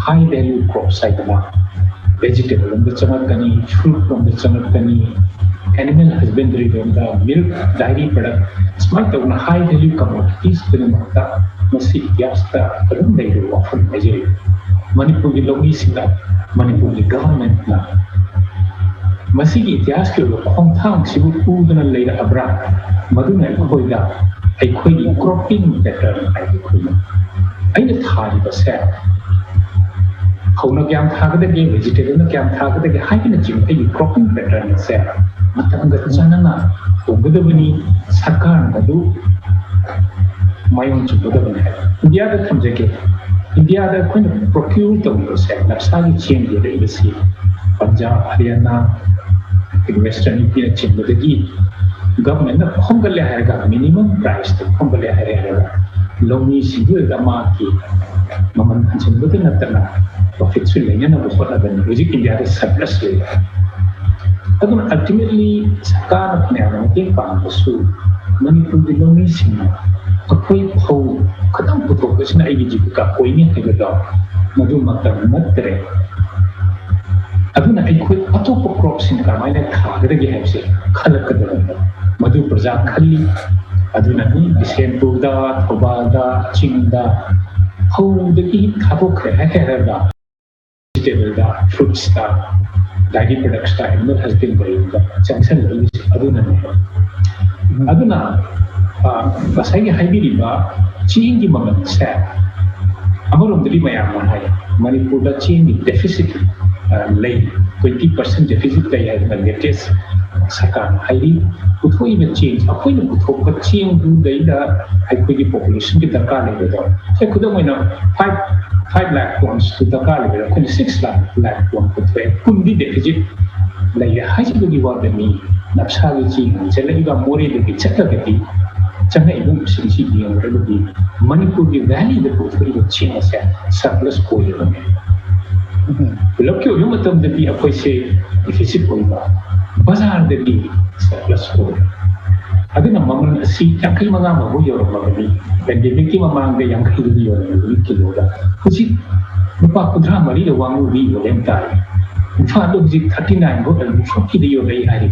ꯍꯥꯏ ꯚꯦꯂ꯭ꯌꯨ ꯀ꯭ꯔꯣꯞꯁ ꯍꯥꯏꯗꯅ vegetable lomda changakani, fruit lomda changakani, animal husbandry lomda, milk, dairy product, smart tawna high value commodities pinamakta masi ityasta kadam leiru often measure. Manipur gi lomi singa, Manipur gi government na masi gi ityas ki lo khongthang sibu udana leira abra maduna khoida aikhoi gi cropping pattern aikhoi aina thari base ꯍꯧꯅ ꯀꯌꯥꯝ ꯊꯥꯒꯗꯒꯦ ꯚꯦꯖꯤꯇꯦꯕꯜꯅ ꯀꯌꯥꯝ ꯊꯥꯒꯗꯒꯦ ꯍꯥꯏꯕꯅꯆꯤꯡꯕ ꯑꯩꯒꯤ cropping pattern ꯑꯁꯦ ꯃꯇꯝꯒ ꯆꯥꯟꯅꯅ ꯍꯣꯡꯒꯗꯕꯅꯤ ꯁꯔꯀꯥꯔꯅ ꯃꯗꯨ ꯃꯥꯌꯣꯟ ꯆꯨꯝꯒꯗꯕꯅꯤ ꯍꯥꯏꯕ ꯏꯟꯗꯤꯌꯥꯗ ꯊꯝꯖꯒꯦ ꯏꯟꯗꯤꯌꯥꯗ ꯑꯩꯈꯣꯏꯅ ꯄ꯭ꯔꯣꯀ꯭ꯌꯨꯔ ꯇꯧꯔꯤꯕꯁꯦ ꯅꯞꯁꯥꯒꯤ ꯆꯦꯡꯒꯤ ꯂꯩꯕꯁꯤ ꯄꯟꯖꯥꯕ ꯍꯔꯤꯌꯥꯅꯥ ꯋꯦꯁꯇꯔꯟ ꯌꯨꯄꯤꯅꯆꯤꯡꯕꯗꯒꯤ ꯒꯚꯔꯟꯃꯦꯟꯠꯅ ꯈꯣꯝꯒꯠꯂꯦ ꯍꯥꯏꯔꯒ ꯃꯤꯅꯤꯃꯝ ꯄ꯭ꯔꯥꯏꯁꯇ ꯈꯣꯝꯒꯠꯂꯦ ꯍꯥꯏꯔꯒ ꯂꯧꯃꯤꯁꯤꯡꯗꯨꯗ ꯃꯥꯒꯤ ꯃꯃꯜ ꯍꯟꯖꯤꯟꯕꯗ ꯅꯠꯇꯅ ꯄ꯭ꯔꯣꯐꯤꯠꯁꯨ ꯂꯩꯅꯅꯕ ꯍꯣꯠꯅꯕꯅꯤ ꯍꯧꯖꯤꯛ ꯏꯟꯗꯤꯌꯥꯗ ꯁꯔꯄ꯭ꯂꯁ ꯂꯩ ꯑꯗꯨꯅ ꯑꯜꯇꯤꯃꯦꯠꯂꯤ ꯁꯔꯀꯥꯔꯅ ꯐꯅꯌꯥꯝꯅ ꯃꯇꯦꯡ ꯄꯥꯡꯕꯁꯨ ꯃꯅꯤꯄꯨꯔꯒꯤ ꯂꯧꯃꯤꯁꯤꯡꯅ ꯑꯩꯈꯣꯏ ꯐꯧ ꯈꯇꯪ ꯄꯨꯊꯣꯛꯄꯁꯤꯅ ꯑꯩꯒꯤ ꯖꯤꯕꯤꯀꯥ ꯑꯣꯏꯅꯤ ꯍꯥꯏꯕꯗꯣ ꯃꯗꯨꯃꯛꯇ ꯅꯠꯇ꯭ꯔꯦ ꯑꯗꯨꯅ ꯑꯩꯈꯣꯏ ꯑꯇꯣꯞꯄ ꯀ꯭ꯔꯣꯞꯁꯤꯡ ꯀꯔꯝꯍꯥꯏꯅ ꯊꯥꯒꯗꯒꯦ ꯍꯥꯏꯕꯁꯦ ꯈꯜꯂꯛꯀꯗꯕꯅꯤ ꯃꯗꯨ ꯄ꯭ꯔꯖꯥ ꯈꯜꯂꯤ ꯑꯗꯨꯅꯅꯤ ꯕꯤꯁꯦꯟꯄꯨꯔꯗ ꯊꯧꯕꯥꯜꯗ ꯆꯤꯡꯗ ꯐꯧꯗꯒꯤ ꯊꯥꯗꯣꯛꯈ꯭ꯔꯦ ꯍꯥꯏꯔꯒ ꯚꯦꯖꯤꯇꯦꯕꯜꯗ ꯐ꯭ꯔꯨꯠꯁꯇ ꯗꯥꯏꯔꯤ ꯄ꯭ꯔꯗꯛꯁꯇ ꯑꯦꯅꯤꯃꯦꯜ ꯍꯁꯕꯦꯟꯗꯔꯤꯗ ꯆꯪꯁꯤꯜꯂꯛꯏꯕꯁꯤ ꯑꯗꯨꯅꯅꯤ ꯑꯗꯨꯅ ꯉꯁꯥꯏꯒꯤ ꯍꯥꯏꯕꯤꯔꯤꯕ ꯆꯦꯡꯒꯤ ꯃꯃꯜꯁꯦ ꯑꯃꯔꯣꯝꯗꯗꯤ ꯃꯌꯥꯝꯅ ꯍꯥꯏ ꯃꯅꯤꯄꯨꯔꯗ ꯆꯦꯡꯒꯤ ꯗꯦꯐꯤꯁꯤꯠ ꯂꯩ 20% ꯗꯦꯐꯤꯁꯤꯠ ꯂꯩ ꯍꯥꯏꯗꯅ ꯂꯦꯇꯦꯁ ꯁꯔꯀꯥꯔꯅ ꯍꯥꯏꯔꯤ ꯄꯨꯊꯣꯛꯏꯕ ꯆꯦꯡ ꯑꯩꯈꯣꯏꯅ ꯄꯨꯊꯣꯛꯄ ꯆꯦꯡꯗꯨꯗꯩꯗ ꯑꯩꯈꯣꯏꯒꯤ ꯄꯣꯄꯨꯂꯦꯁꯟꯒꯤ ꯗꯔꯀꯥꯔ ꯂꯩꯕꯗꯣ ꯁꯦ ꯈꯨꯗꯝ ꯑꯣꯏꯅ 5 lakh tons dꯔꯀꯥꯔ ꯂꯩꯕꯗꯣ ꯑꯩꯈꯣꯏꯅ 6 lakh ton ꯄꯨꯊꯣꯛꯑꯦ ꯀꯨꯟꯗꯤ ꯗꯦꯐꯤꯁꯤꯠ ꯂꯩꯔꯦ ꯍꯥꯏꯖꯕꯒꯤ ꯋꯥꯗꯅꯤ ꯅꯞꯁꯥꯒꯤ ꯆꯦꯡ ꯆꯠꯂꯛꯏꯕ ꯃꯣꯔꯦꯗꯒꯤ ꯆꯠꯂꯒꯗꯤ ꯆꯪꯉꯛꯏꯕ ꯃꯁꯤꯡꯁꯤ ꯌꯦꯡꯂꯒꯗꯤ ꯃꯅꯤꯄꯨꯔꯒꯤ ꯚꯦꯂꯤꯗ ꯄꯨꯊꯣꯛꯏꯕ ꯆꯦꯡ ꯑꯁꯦ ꯁꯔꯄ꯭ꯂꯁ ꯑꯣꯏꯔꯕꯅꯤ ꯄꯨꯂꯞꯀꯤ ꯑꯣꯏꯕ ꯃꯇꯝꯗꯗꯤ ꯑꯩꯈꯣꯏꯁꯦ ꯗꯦꯐꯤꯁꯤꯠ ꯑꯣꯏꯕ ꯕꯖꯥꯔꯗꯗꯤ ꯁꯔꯄ꯭ꯂꯁ ꯑꯣꯏ ꯑꯗꯨꯅ ꯃꯃꯜ ꯑꯁꯤ 75 ꯌꯧꯔꯝꯃꯕꯅꯤ ꯄꯦꯟꯗꯦꯃꯤꯛꯀꯤ ꯃꯃꯥꯡꯗ 50ꯗ ꯌꯧꯔꯝꯃꯕꯅꯤ ꯀꯤꯂꯣꯗ ꯍꯧꯖꯤꯛ ꯂꯨꯄꯥ 64ꯗ ꯋꯥꯡꯉꯨꯔꯤ ꯌꯣꯜꯂꯦꯅ ꯇꯥꯔꯦ ꯏꯝꯐꯥꯜꯗ ꯍꯧꯖꯤꯛ 39 40ꯗ ꯌꯣꯜꯂꯛꯏ ꯍꯥꯏꯔꯤ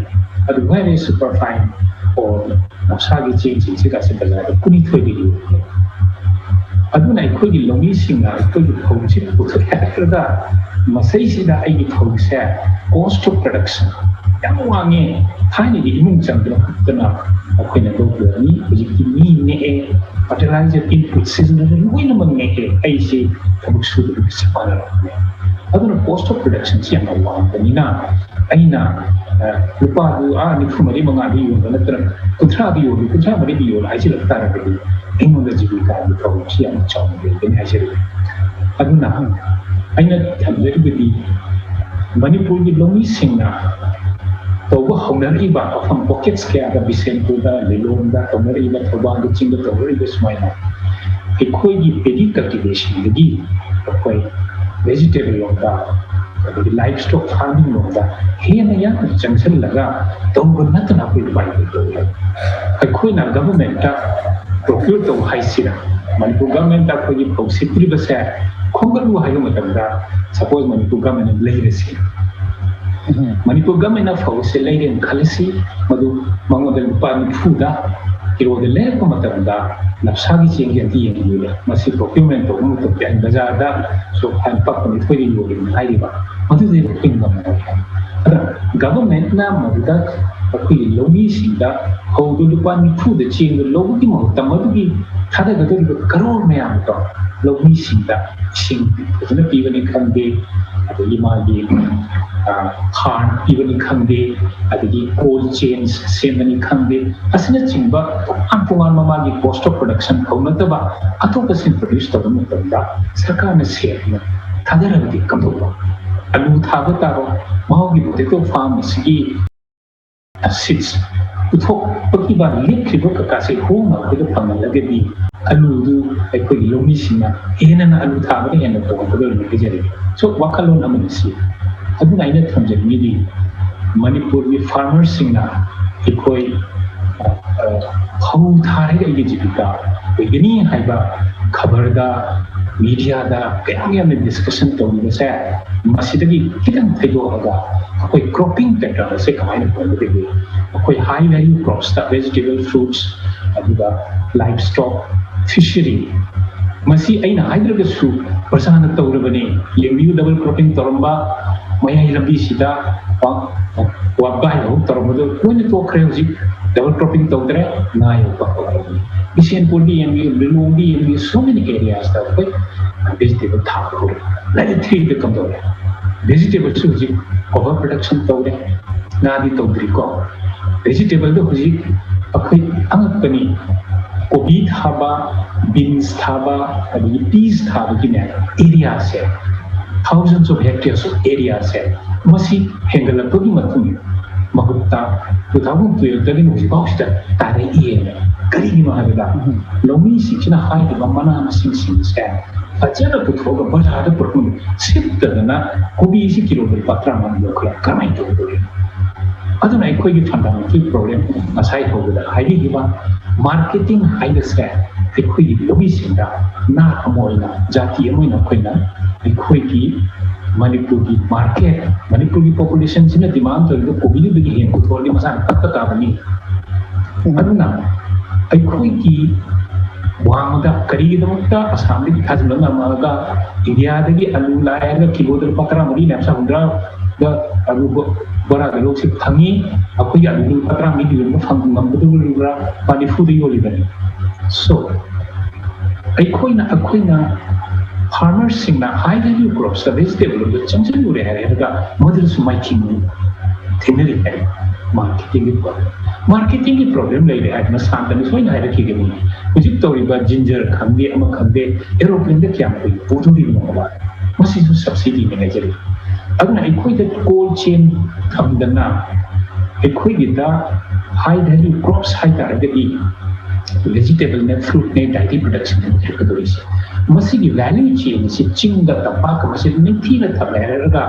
ꯑꯗꯨ ꯋꯥꯏꯔꯦ ꯁꯨꯄꯔ ꯐꯥꯏꯟ ꯑꯣꯔ ꯅꯞꯁꯥꯒꯤ ꯆꯦꯡꯁꯤꯡꯁꯤꯒꯁꯦ ꯕꯖꯥꯔꯗ 12ꯗ ꯌꯣꯜꯂꯦ aduna aikogi lomi singa aikogi phauchi puthakhrada masai aigi phause cost of production yang wange thani gi imung changdra putana akoina dogani hojiki ni ne fertilizer input season loina mange aisi thabuk sudu sapana aduna cost of production si yang wanganina aina lupa du ni phumari manga di yo natra kuthra di yo kuthra mari di yo ai si lakta ra di ingong jibika di phauchi yang chong de ni ai si aduna aina thamjari bi Manipur gi lomi singna tawba honariba afam pockets kaya da bisenpuda lelonda honariba tawba gi chinga tawriba smaina ekoi gi pedi cultivation lagi ekoi vegetable londa the livestock farming londa hena ya junction laga tawba natna koi bai do ekoi na government ta procure to haisira Manipur government ta koi procedure ba sa khongalu hayo matamda suppose Manipur government leiresi Manipur government of house leiren khalasi madu mangodel pan fuda kiro de le ko matamda napsagi chengi anti yengule masi procurement to mu to pian bazar da so han pak ni thoi yo ni ai ba madu de pingam ada government na madu da akui lomi sinda ho du pan fu de ching lobu ki mo tamadu ki thada ga do karor me am to lomi sinda sing na piwani khande adagi magi khan piwani khande adagi cold chains semani khande asina chingba ampungan mamagi cost of production kaunata ba atopa sin produce to no tanda sarkar na share na thadara bi kamdo alu thaga taro mahogi potato farm sigi seeds uthok pakiba lekribo ka se homa de phamal lagedi alu du aikoi lomi sina hena na alu thaga de hena to ko do ni jere so wakalon amani si aduna ina thamje mi di Manipur gi farmers singna aikoi khau thare ga jibika begini haiba khabar da media da kaya me discussion to ni sa masidagi kitang thaido aga akoi cropping pattern se kamai na pon de akoi high value crops da vegetable fruits aduga livestock fishery masi aina hydroga su persana tawrabani yembiu double cropping toramba maya lambi sida wa bai ho toromado kone to kreuji double cropping tawdre na yo pa Bisian pudi yembiu belongi yembiu so many areas da koi vegetable tharu like three the kamdore vegetable su ji overproduction tawre na di tawdri ko vegetable do ji akhoi angapani kobi thaba beans thaba and peas thaba ki area se thousands of hectares of area se masi hengala togi mathumi mahutta 2012 tagi musi pausta tare ie kari ni mahada lomi sichina hai di mana masing sing se ajana puthoga bazar da perhun sip na kobi si kilo del patra man lokla kamai to aduna ikoi gi fundamental problem asai hoga haidi giba marketing haidase ikoi lobi sinda na amoina jati amoina koina ikoi gi Manipur gi market Manipur gi population sina demand to kobi ni bigi hen ko tholi masa takka bani aduna ikoi gi wangda kari gi damakta asam di thajna namaga india dagi alu laiga kilo del patra mari napsa hundra da alu bara da lok se thangi akoi alu patra mi di mo phang ngam bu libra pani fu di yoli bani so akoi na farmers sing na high value crops the vegetable the changchen ure hai ga model su mai king thinali hai marketing ki problem lai hai na shanta ni soi na hai ki ge hujik tori ba ginger khamde ama khamde aeroplane de kya koi boduri no ba masi su subsidy me jari aduna ikoi the cold chain thamdana ikoi gi da high value crops hai ta ga di vegetable ne fruit ne dairy production ne ka doi masi gi value chain si chinga tapa ka masi ni thina thamera ga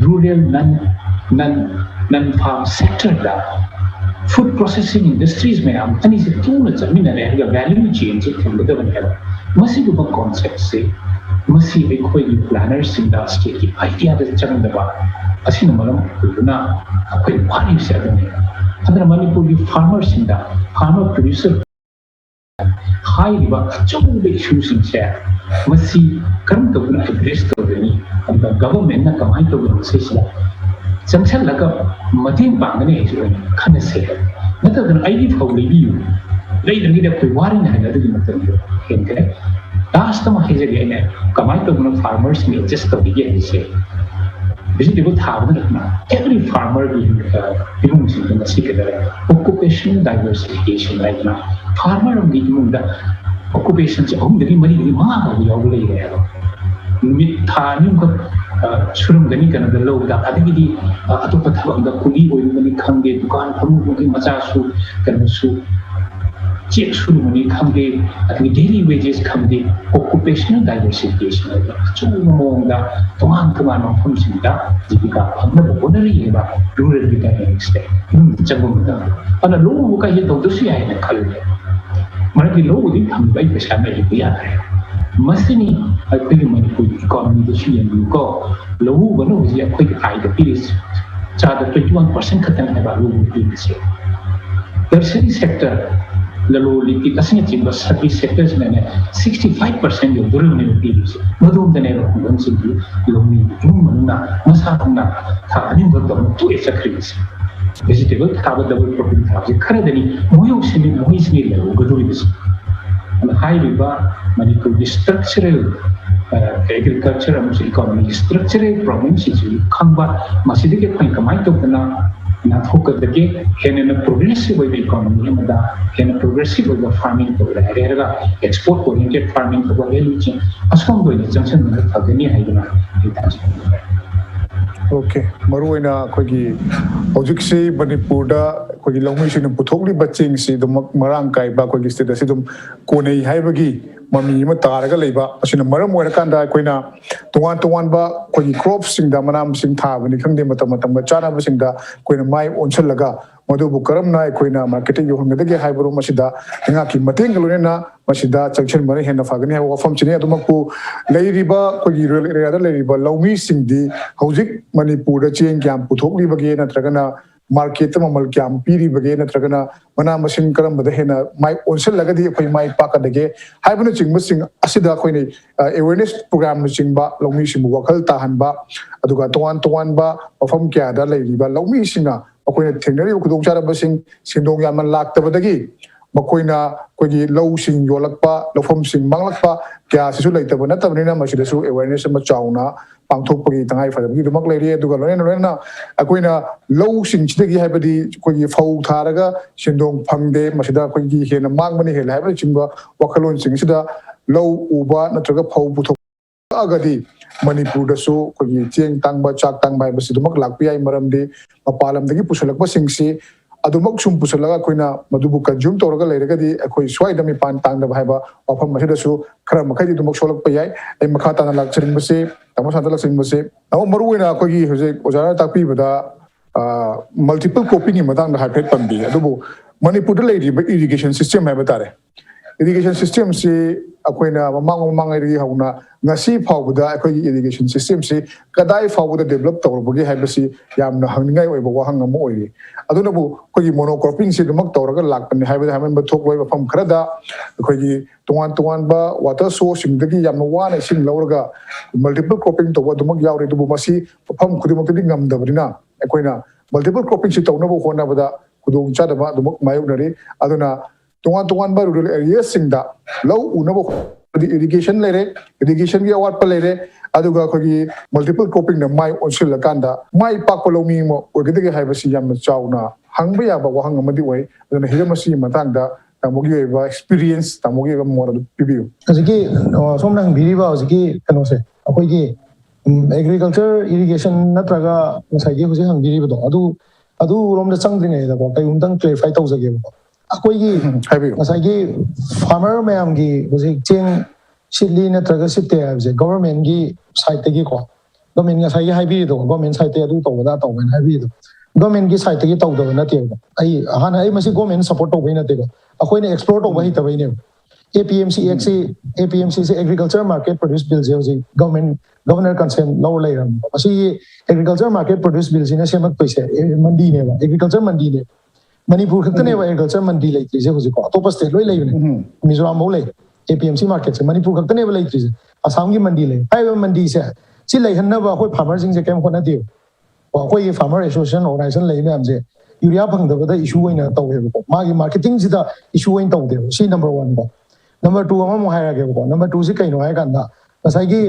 rural non farm sector da food processing industries mein am tani se tuna chamina re ga value chain se thimda ban kala masi gu concept se masi ekoi gi planners industry ki idea da changda ba asina malam na akoi pani se da ne adra Manipur gi farmers inda farmer producer हाइरिबा अचौबा इशूसिंगसे मसी करम तौना address तौदनी अदुगा government ना कमाई तौदनी सेसिला चंगसलगा मतेंग पांगने हेजुन खनसे नतदन ID फाउ लेबियु लेदरगिदा कोई Warren हाना दुगी मतंदो हेंगे last मा हेजगे ने कमाई तौना फार्मर्स ने एडजस्ट तौदिगे हेसे vegetable thabna every farmer imung sin na sikadara occupational diversification right now farmer of the imung da occupations om dagi mari dagi ma ga yaw le ya numit thani ko surum gani kana da lo da adigi di atopa thabam da kuli oi mani khange dukan phamu ki macha su kana su check suru mani khange adigi daily wages khange occupational diversification right now chu mong da tuan tuan no phum sin da jibika phamna bonari ba rural economics te changum da ana lo mu ka ye to du si ai na khal mara ki lo di tham bai pesa na yi ya masini ai Manipur economy da si yan ko lo ba no ji akhoi ai da piris cha da 21% khatan hai ba lo ni se tertiary sector lalu liti kasnya cimba service sectors nene 65% yang turun ni piris madum dane ron sigi lomi manna masana tha anin do tu esa kris vegetable thaba double protein tha khara dani moyo sini le goduri bis and high riba Manipur structural agriculture and economy structural problems is khamba masidi ke point kamai to kana na thoka dage hena progressive economy mada hena progressive farming to rega export oriented farming to value chain asom do ni junction na thagani haidana Okay, maruina kogi hojiksi Manipur da kogi longmi sin puthokli baching si dum marang kai ba kogi state si dum konei haibagi mami ma taraga leiba asina maram oira kanda koina tuan ba kogi crops sing da manam sing tha bani khangde matam chana ba sing da koina mai onchal laga madu bu karam na koina marketing yo hangda ge haibaro masida nga ki mateng galone na masida junction mari hena fagani ha wafam chini adumakpu leiriba kogi rural area da leiriba longmi sing di hojik Manipur da cheng kyam puthokli bage na tragana market mamal kyam piri bage na tragana mana machine karam bada hena mai onsel lagadi koi mai paka dage haibana chingma sing asida koi nei awareness program ching ba longmi sing wakal tahan ba aduga tuan ba ofam kya da leiriba longmi singa akoi na thengnari kudong chara ba sing sindong yaman laktabadagi makoina kogi low sing yolakpa lofom sing manglakpa kya sisu leitaba na tabnina masidasu awareness ma chauna pangthokpagi tangai fadabagi dumak leiri aduga lorena akoina low sing chidagi haibadi kogi fau tharaga sindong phangde masida kogi hena mangmani hela haibadi chimba wakalon sing sida low uba natraga fau puthok agadi Manipur da so kogi cheng tangba chak tangba haibasi dumak lakpi ai maramde mapalamdagi pusalakpa singsi adumak sum pusalaga koina madubu consume toraga leiragadi akoi swai dami pan tangda bhaiba wafam masida su khara makhai di dumak solak payai ai makha tana lakchring base tamo santa lakchring base aw maruina kogi hoje ojara takpi bada multiple cropping in madang da haipet pambi adubu Manipur da leiri irrigation system haiba tare irrigation system si akoina mamang ai ri hauna ngasi phawda akoi irrigation system si kadai phawda develop tawrbugi haibasi yamna hangningai oiba wahang am oiri aduna bu kogi monocropping si dumak tawraga lakpani haibada hamen bathok oiba pham kharada kogi tuan ba water source singdagi yamna wana sing lawraga multiple cropping tawba dumak yawri dubu masi pham khudimak di ngamdabrina akoina multiple cropping si tawna bu hona bada kudong chadaba dumak mayoknari aduna tuan ba rural areas singda low unabo irrigation lere irrigation gi award pa lere aduga khogi multiple cropping na mai onsil kanda mai pak polomi mo ogedege haibasi yam chauna hangba ya ba wahang amadi wai aduna hiramasi matangda tamogi ba experience tamogi ba more pibiu asigi somnang biriba asigi kanose akoigi agriculture irrigation natraga sagi hoje hang biriba do adu romda changdringai da ko kai umdang clarify tawjage ba akoigi ngasagi farmer mayam gi hoje cheng shitli natraga sitte habje government gi side tagi ko government ga sai haibi do government side te adu tawda tawben haibi do government gi side tagi tawda na te ai hana ai masi government support tawbai na te ko akoina explore tawbai tabai ne APMC se agriculture market produce bill je governor consent law lairam asi agriculture market produce bill sina semak paise mandi ne agriculture mandi ne Manipur खत्तने वा agriculture मंडी लेती है हुजी को तो बस ते लोई लेने मिज़ोरम बोले APMC market से Manipur खत्तने वा लेती है असम की मंडी ले हाई वा मंडी से ची ले हन्ना वा कोई farmer जिंग से क्या होना दियो वा कोई farmer association organization ले में हमसे यूरिया भंग दबा दा issue वही ना तो है वो मागी marketing से दा issue वही तो दे सी number 1 को number 2 हम मुहायरा के वो number 2 से कहीं नो है करना ऐसा कि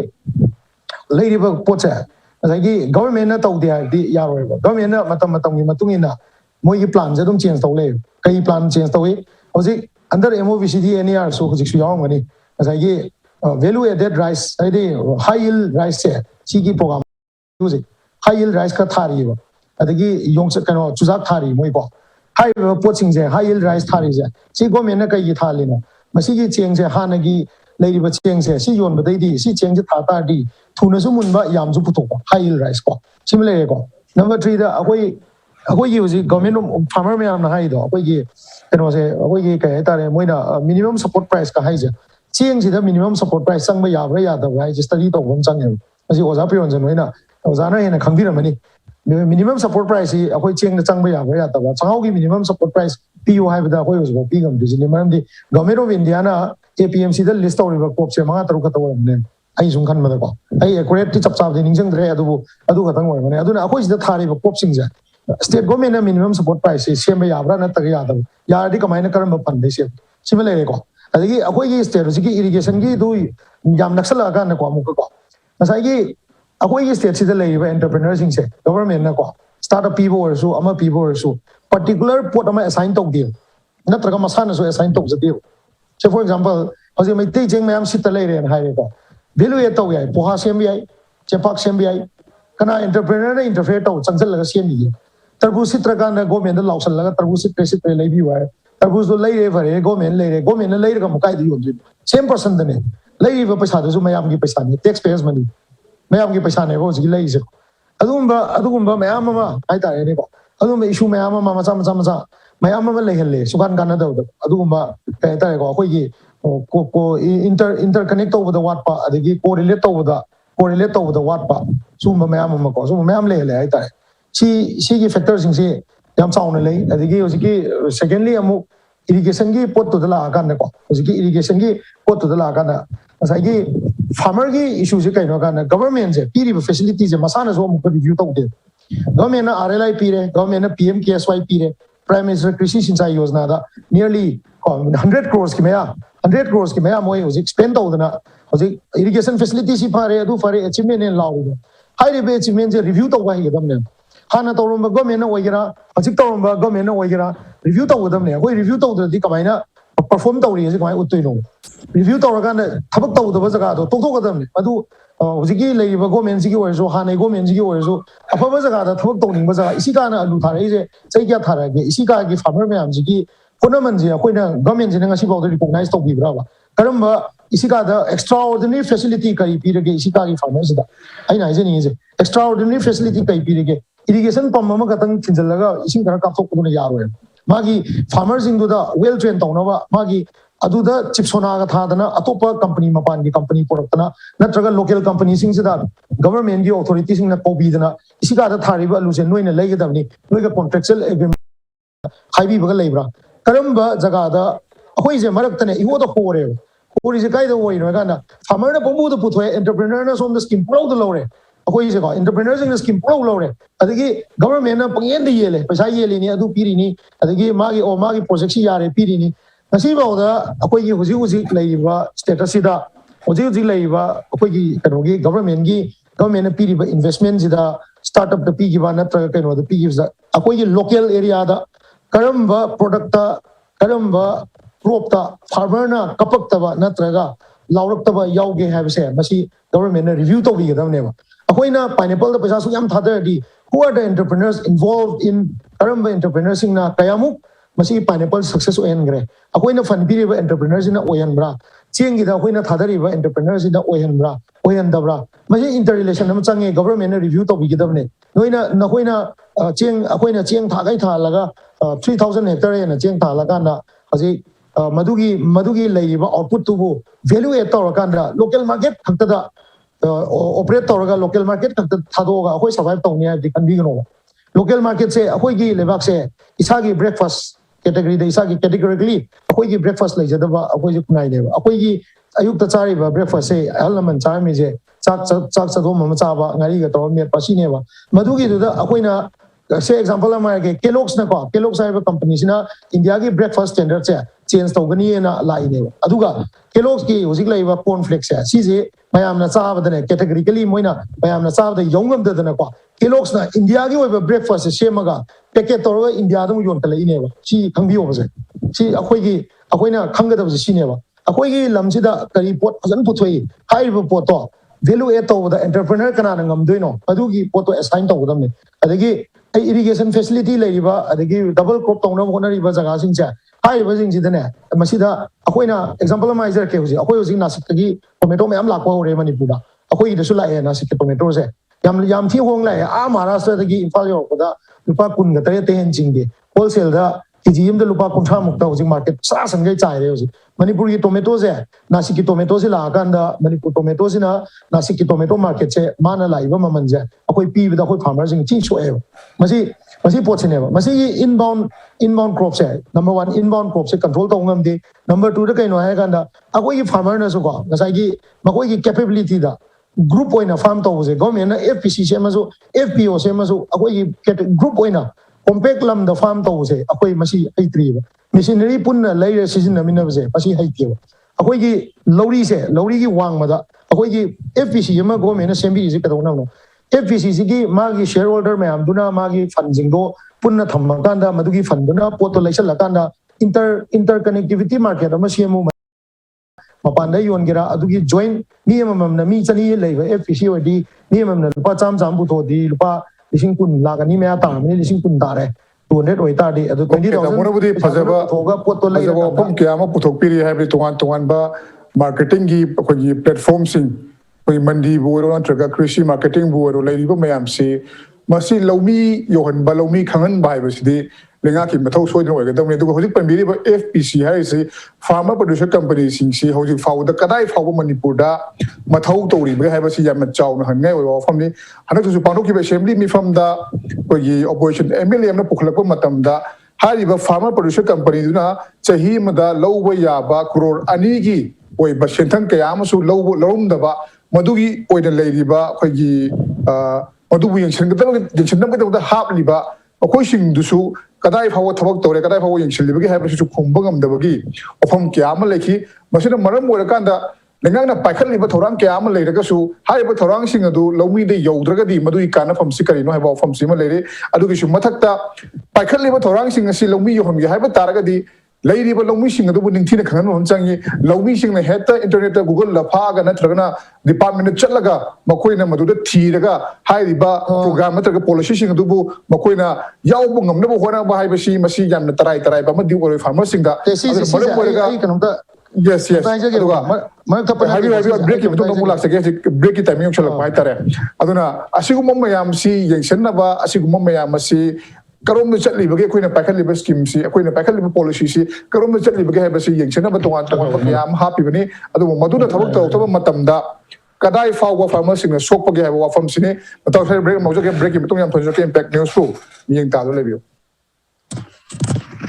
लेडी बग पोचे ऐसा कि government ना तो दिया दी यार वो government ना मतम की मतुंगी ना मोई प्लान से तुम चेंज तो ले कई प्लान चेंज तो हुए और अंदर MOVCD NER सो कुछ याओं गनी ऐसा ये वैल्यू एडेड राइस ऐसे हाई यील्ड राइस से सीगी program use high yield rice का थारी वो अदगी योंग से कनो चुजाक थारी मोई को हाई पोचिंग से हाई यील्ड राइस थारी से सी गो में न कई थाली ना मसीगी चेंज से हानगी लेडी बच्चेंग से सी योन बदई दी सी चेंज थाता दी थुने सु मुनबा याम सु पुतो को हाई यील्ड राइस को सिमिलर को नंबर 3 दा अकोई हुजी गवर्नमेंट फार्मर में आना है तो अकोई कनो से अकोई कहे तारे मोइना मिनिमम सपोर्ट प्राइस का है जे चेंज से मिनिमम सपोर्ट प्राइस संग याबरा यादव है स्टडी तो हम संग है असी ओजा प्रियोरंजन होइना ओजा ना हेना खंगबिरमनी मिनिमम सपोर्ट प्राइस ही अकोई चेंग संग याबरा यादव चांगौ की मिनिमम सपोर्ट प्राइस पीओ है बदा अकोई उसको पी गम दिजिने मरमदी गवर्नमेंट ऑफ इंडिया ना APMC दा लिस्ट तौरिबा कोप से मंगा तरुक तवरने आई सुम खन मदा को आई एक्यूरेट चप चाप दे निंजंग दरे अदु खतंग होरमने अदुना अकोई सिदा थारिबा कोप सिंग जे state government minimum support price से सेम याबरा न तग यादव यारदी कमायना करम फंड दे से सिमिलर को अदगी अकोई स्टेट की इरिगेशन की दु याम नक्सल का न को अमुक को मसाई अकोई स्टेट से लेइबा एंटरप्रेन्योर सिंग से गवर्नमेंट न को स्टार्टअप पीबो ओरसु अमा पीबो ओरसु पर्टिकुलर पोट अमा असाइन तौ दियो नत्रगा मसाना सो असाइन तौ जदियो से फॉर एग्जांपल हजे मै तेई जेंग मैम सित लेरे न हाइरे को वैल्यू ए तौ याई पोहा सेम याई चेपाक सेम याई कना एंटरप्रेन्योर ने इंटरफेयर तौ चंगजल लगा सेम yi तरबूज सित्रका न गवर्नमेंट लाउसल लगा तरबूज सित्र लेबी हुआ है तरबूज तो लेरे भरे गवर्नमेंट लेरे का मुकाई दी होंदी सेम पर्सन दने लेरीबा पैसा दसु मयाम की पैसा ने टैक्स पेयर्स मनी मयाम की पैसा ने होजी लेई से अदुगुम्बा मयाम मा हाई तारे ने को अदुगुम्बा इशू मयाम मा मचा मयाम मा लेहले सुगान गाना दउ अदुगुम्बा कहे तारे को अखोई को इंटर कनेक्ट तौबदा वाटपा अदगी कोरिलेट तौबदा वाटपा सुम मयाम मा को सुम मयाम लेहले हाई तारे सी की फैक्टर सिंग से याम साउन ले अदगी होजी सेकेंडली अमु इरिगेशन की पोट तो दला का न को होजी इरिगेशन की पोट तो दला का न असाई फार्मर की इशू से कहीं का गवर्नमेंट से पीरी फैसिलिटी से मसाना जो अमुक रिव्यू तौदे गवर्नमेंट RLI पीरे गवर्नमेंट PMKSY पीरे प्राइम मिनिस्टर कृषि सिंचाई योजना दा नियरली 100 crores की मया मोय होजी स्पेंड तौदना होजी इरिगेशन फैसिलिटी सी फारे अदु फारे अचीवमेंट ने लाउ हाई रेबे अचीवमेंट से रिव्यू तौबा है गवर्नमेंट हाना तौरम गवर्नमेंट ओइगरा हजिक तौरम गवर्नमेंट ओइगरा रिव्यू तौदमने कोई रिव्यू तौददी कमाइना परफॉर्म तौरी है कमाइ उतोइनो रिव्यू तौरगा थबक तौदबा जगह तो तोथोगदमने अदु हजिकी लेइबा गवर्नमेंट जी की ओरसो हाने गवर्नमेंट जी की ओरसो अफबा जगह दा थबक तौनिंग जगह इसी काना अलू थारे जे चै क्या थारागे इसी का की फार्मर मैम जी की होनमन जी अखोइना गवर्नमेंट जी ngasi बाउ रिकॉग्नाइज तौबिब्राबा करमबा इसी का दा एक्स्ट्रा ऑर्डिनरी फैसिलिटी कई पीरगे इसी का की फार्मर जी दा आइना हाइजेनी जे एक्स्ट्रा ऑर्डिनरी फैसिलिटी कई पीरगे इरिगेशन पंप अमा खतंग थिंजलगा इसिंग खरा कापथोकबुना यारोय मागी फार्मर सिंगदुदा वेल ट्रेन तौनबा मागी अदुदा चिपसोना का थादना अतोपा कंपनी मपान की कंपनी प्रोडक्टना नत्रगा लोकल कंपनी सिंग सिदा गवर्नमेंट की अथॉरिटी सिंग ना कोबीदना इसी का दा थारिबा लुसे नोइना लेगदबनी नोइगा कॉन्ट्रैक्चुअल एग्रीमेंट हाइबी बगा लेब्रा करमबा जगह दा अखोइ जे मरक्तने इहोदा होरे होरी जे काइदा होइनो गाना फार्मर ना बंबू दा पुथोय एंटरप्रेन्योर ना सोम दा स्कीम प्रो दा लौरे अखोइ जे को एंटरप्रेन्योर सिंग स्कीम प्रो लौरे अदगी गवर्नमेंट ना पंगेन दा येले पैसा येलेनी अदु पीरिनी अदगी मागी प्रोजेक्ट सी यारे पीरिनी नसीबाउदा अखोई हुजी लेइबा स्टेटस सिदा हुजी लेइबा अखोई कनोगी गवर्नमेंट पीरिबा इन्वेस्टमेंट सिदा स्टार्टअप द पीगिबा नत्र कनो द पीगिबा अखोई लोकल एरिया दा करमबा प्रोडक्ट करमबा क्रॉप ता फार्मर ना कपक्तबा नत्रगा लाउरक्तबा याउगे हाबसे मसी गवर्नमेंट रिव्यू तौबिगदमनेबा अखोइना पाइनएप्पल दा पैसा सुयाम थादरदी who are the entrepreneurs involved in करमबा एंटरप्रेन्योर्स सिंगना कयामुक मसी पाइनएप्पल सक्सेस ओयनग्रे अखोइना फंड पीरिबा एंटरप्रेन्योर्स इना ओयनब्रा चेंगिदा अखोइना थादरिबा एंटरप्रेन्योर्स इना ओयनब्रा ओयनदब्रा मसी इंटर रिलेशन हम चंगे गवर्नमेंट रिव्यू तौबिगदबने नोइना नखोइना चेंग अखोइना चेंग थाgai थालगा 3000 हेक्टर एना चेंग थालगा ना हजि मधुगी लेइबा आउटपुट तुबो वैल्यू एड तौरकांदा लोकल मार्केट खक्तदा ऑपरेट तौरगा लोकल मार्केट खक्त थादोगा अखोइ सर्वाइव तौनी है दिखनबिगनो local market se akoi gi lebak se isagi breakfast category da isagi categorically akoi gi breakfast lai jadaba akoi ji kunai ne akoi gi ayuk ta chari ba breakfast se alaman char mi je chak chado mama chaba ngari ga to me pasi ne ba madu gi da akoi na say example ama ke Kellogg's na ko Kellogg's ai ba company sina India gi breakfast standard se change to gani na lai ne aduga Kellogg's ki hojik lai ba cornflakes se si je mayam na chaba da ne categorically moina mayam na chaba da yongam da na ko Kellogg's na India gi ba breakfast se semaga packet to India dum yon ta lai ne ba si khangbi ba se si akoi na khangga da si ne ba akoi gi lam si da kari pot ajan puthoi hai ba pot to value add to the entrepreneur kana ngam doino adugi pot to assign to dam ne adagi irrigation facility leriba adagi double crop tongna hona riba jaga sing cha hai ba sing sidane masida akoina example ma iser ke hoji akoi hoji nasik gi tomato me am lakwa hore manipur da akoi da su la e nasik ke tomato se yam thi hong la a maharashtra gi imphal yo da lupa kun ga tare te hen jing de wholesale da kg im da lupa kunthra mukta hoji market sa sang gai chai re hoji manipur gi tomato se nasik ki tomato se la kan da manipur tomato se na nasik ki tomato market se mana la iba maman je akoi pi da akoi farmer jing chi so e masi pot se ne ba masi inbound crop se number 1 inbound crop se control to ngam de number 2 da kai no ha kan da akoi gi farmer na so ko ngasai gi makoi gi capability da group oina farm to se government na FPC se ma so FPO se ma so akoi gi group oina compact lam da farm to se akoi masi ai tri ba machinery punna layer season na min se masi hai ti ba akoi gi lori gi wang ma da akoi gi FPC ma government na sembi se ka do na no FPC gi magi shareholder mayam duna magi funding do punna thamma kanda madugi fund duna poto laisal kanda interconnectivity market ama semu mapanda yon gira adugi join mi amam na mi chani leiba FPC odi mi amam na lupa cham bu to di lupa lising kun la gani me ata mi lising kun dare 200 oi ta di adu 20000 mono budi phajaba thoga poto lai pom kya ma puthok piri ha bi tongan ba marketing gi ko gi platform sing koi mandi bu ro natraga krishi marketing bu ro lai ba mayam se masi lomi yohan ba lomi khangan bai ba sidi lenga ki mathau soi no ga dam ne du hojik pambiri ba FPC hai se farmer producer company sing si hojik fau da kadai fau manipur da mathau to ri ba hai ba si yam chaw na han ngai wa fam ni hanak su panu ki ba assembly mi fam da ko yi operation MLM na pukhlak ba matam da hari ba farmer producer company du na chahi ma da low ba ya ba crore ani gi oi ba senthang kaya ma su low lom da ba madugi oina leiriba khoi madubu yengchen da hap liba akoi sing dusu kadai phaw thabak tore kadai phaw yengchen libagi ha su khumba ngam dabagi ofam kya ma lekhi masina maram mora kanda lengang na paikhat liba thorang kya ma leiraga su hai ba thorang sing adu lomi de yaudraga di madui kana pham si kari no ha ba pham si ma leire adu gi su mathakta paikhat liba thorang sing asi lomi yohon gi ha ba taraga di leiriba lomi sing adu ning thina khangan hon changi lomi sing na heta internet google la pha ga natragana department chalaga makoina madu da thiraga hairiba program natraga policy sing adu bu makoina yaubu ngamna bu hona ba haiba si masi yam na tarai ba ma di ore farmer sing da yes aduga ma ta pa habi break ki mutung mula sage break ki timing chalak bai tare aduna asigum mayam si yengsen na ba asigum mayam si karom na chatli bage koina paikhat liba scheme si koina paikhat liba policy si karom na chatli bage ba si yengsen na ba tongan yam happy bani adu madu da thabak to matam da kadai fawa farmer sing na sok page wa fam sine mataw sai break mawjo ke break ki mutung yam thonjo ke impact news pro yeng ta do lebio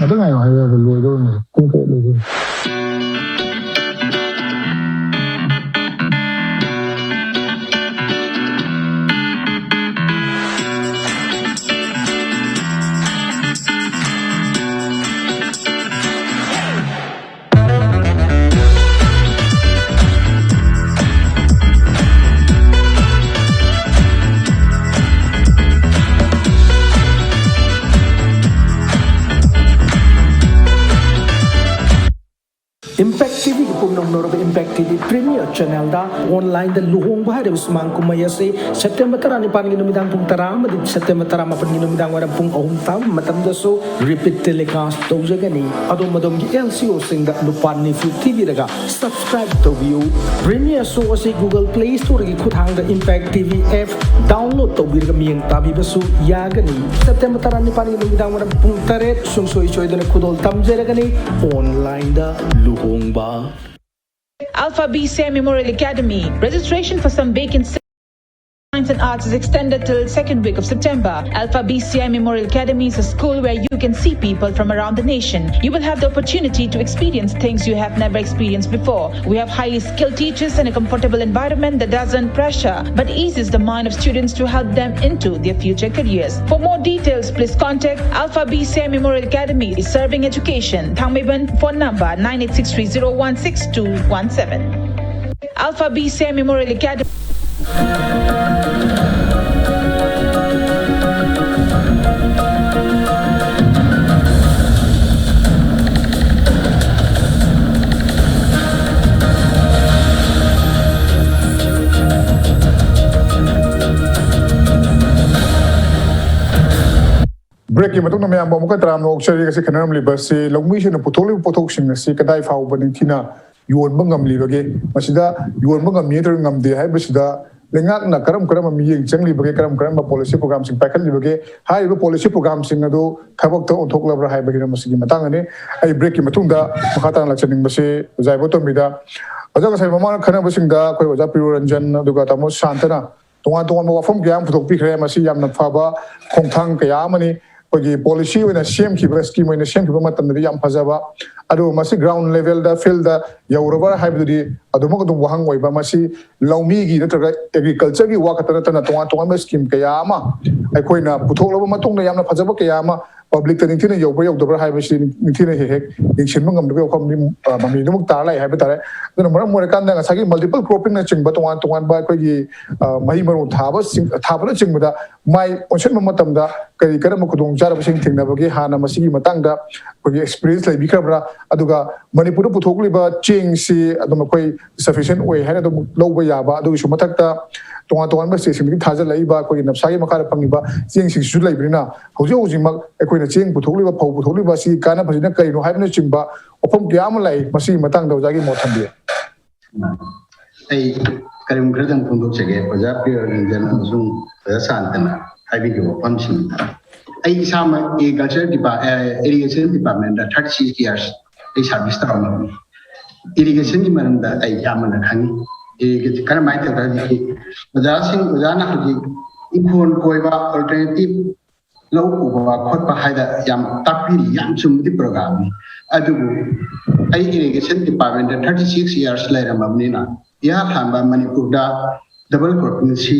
adu ngai wa ya lo do ne ko ko lo Impact TV ko pumnong noro Impact TV Premier Channel da online da luhong bahari usmang kumaya se September tara ni pangin numidang pung tara madid September tara mapangin numidang wala pung ahum tam matam da so repeat telecast to jagani adom madom gi LCO sing da lupan ni Fu TV daga subscribe to view Premier so ase Google Play Store gi khuthang da Impact TV app download to bir gaming tabi basu yagani September tara ni pangin numidang wala pung taret sung soi choi da khudol tam jeragani online da luhong ba Alpha B Sam Memorial Academy. Registration for some vacancies Science and Arts is extended till second week of September. Alpha BCI Memorial Academy is a school where you can see people from around the nation. You will have the opportunity to experience things you have never experienced before. We have highly skilled teachers and a comfortable environment that doesn't pressure but eases the mind of students to help them into their future careers. For more details, please contact Alpha BCI Memorial Academy is serving education. Thangmeban phone number 9863016217. Alpha BCI Memorial Academy. break ki matung na mayam ba muka tram no chari kasi khanam li bas se longmi se no putholi puthok sing si kadai fau ba ning thina yon ba ngam li bage masida yon ba ngam ni ter ngam de hai basida lengak na karam mi yeng chang li bage karam ba policy program sing pakan li bage hai ba policy program sing ado thabak to onthok labra hai bage masigi matang ane ai break ki matung da makhata la chaning ba se IBOTOMBI da aja ka sai mama khana ba sing da koi oja PRIYORANJAN aduga tamo SHANTA tongan tongan ba wafam gyam puthok pi khre masi yam na phaba khongthang kaya mani pagi policy wena same ki scheme wena same ki matam da yam phajaba adu masi ground level da field da yauraba haibudi adu mo dum wahang oi ba masi laumi gi natraga agriculture gi wakata na tongan tongan scheme kaya ma ai khoina putholaba matung na yamna phajaba kaya ma public training thina yoba yodobra hai basi thina he he diction mangam do kham mami dumuk ta lai hai batare duna maram more kan da sagi multiple cropping na chingba tongan ba khoi gi mahi maru thaba na chingba da mai onsen matam da kari karam khudong jar basing thingna bagi hana masigi matang da khoi experience lai bikhabra aduga Manipur puthokli ba ching si adum khoi sufficient way hai na do loba ya ba adu su matak ta tongan ba station gi thaja lai ba khoi napsagi makara pangi ba ching sing su lai brina hoji mak khoi na ching puthokli ba phau puthokli ba si kana phajina kai no hai na chingba opom kyam lai masi matang da jagi mo thambi ai karim gradang pundok chege oja PRIYORANJAN amsung SHANTA haibi gi opam sing ai sama agriculture irrigation department da 36 years ai service ta ma irrigation gi maram da ai yamana khangi e kana mai ta da ji oja sing oja na ji ikhon koiba alternative low uba khot pa haida yam tapiri yam chumdi program ni adugu ai irrigation department da 36 years later mamnina ya thamba Manipur da double cropping si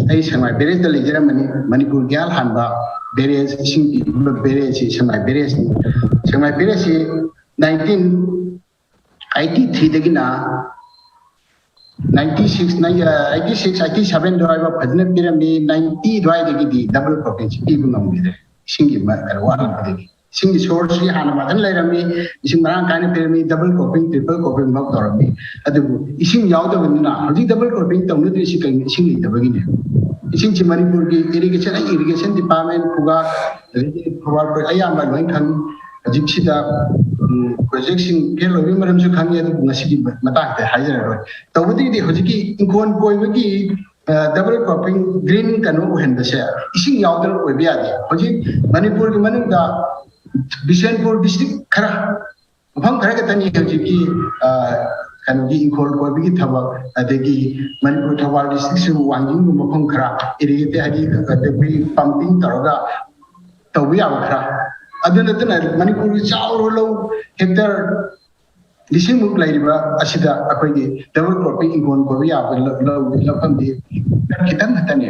ai samai berez da lejera Manipur gyal hanba berez sing berez si samai berez si 1983 dagina 86 87 drive phajna pirami 90 drive dagi double cropping si people ngam de singi ma karwa de singi source ri hana madan lairami ising marang kaina pirami double cropping triple cropping bak dorami adu ising yawda banna hoji double cropping tawnu de si kai ising li dabagi ne ising chi Manipur ki irrigation department puga forward ayamba loin khan jipsida project sing kelo bi maram su khangi adu ngasi matak te hajar ro tawdi di hoji ki inkon koi gi double cropping green kanu henda se ising yawdar oi bi adi hoji Manipur ki manung da Bishanpur district khara phang khara ka tani hoji ki kanu gi inkon koi bi thabak adegi Manipur thawal district su wanging mu phang khara irrigate adi ka bi pumping taroga tawi aw khara aduna tana Manipur chauro lo hectare lising muk lairiba asida akoigi double cropping inkon ko ya lo kam di kitan hatane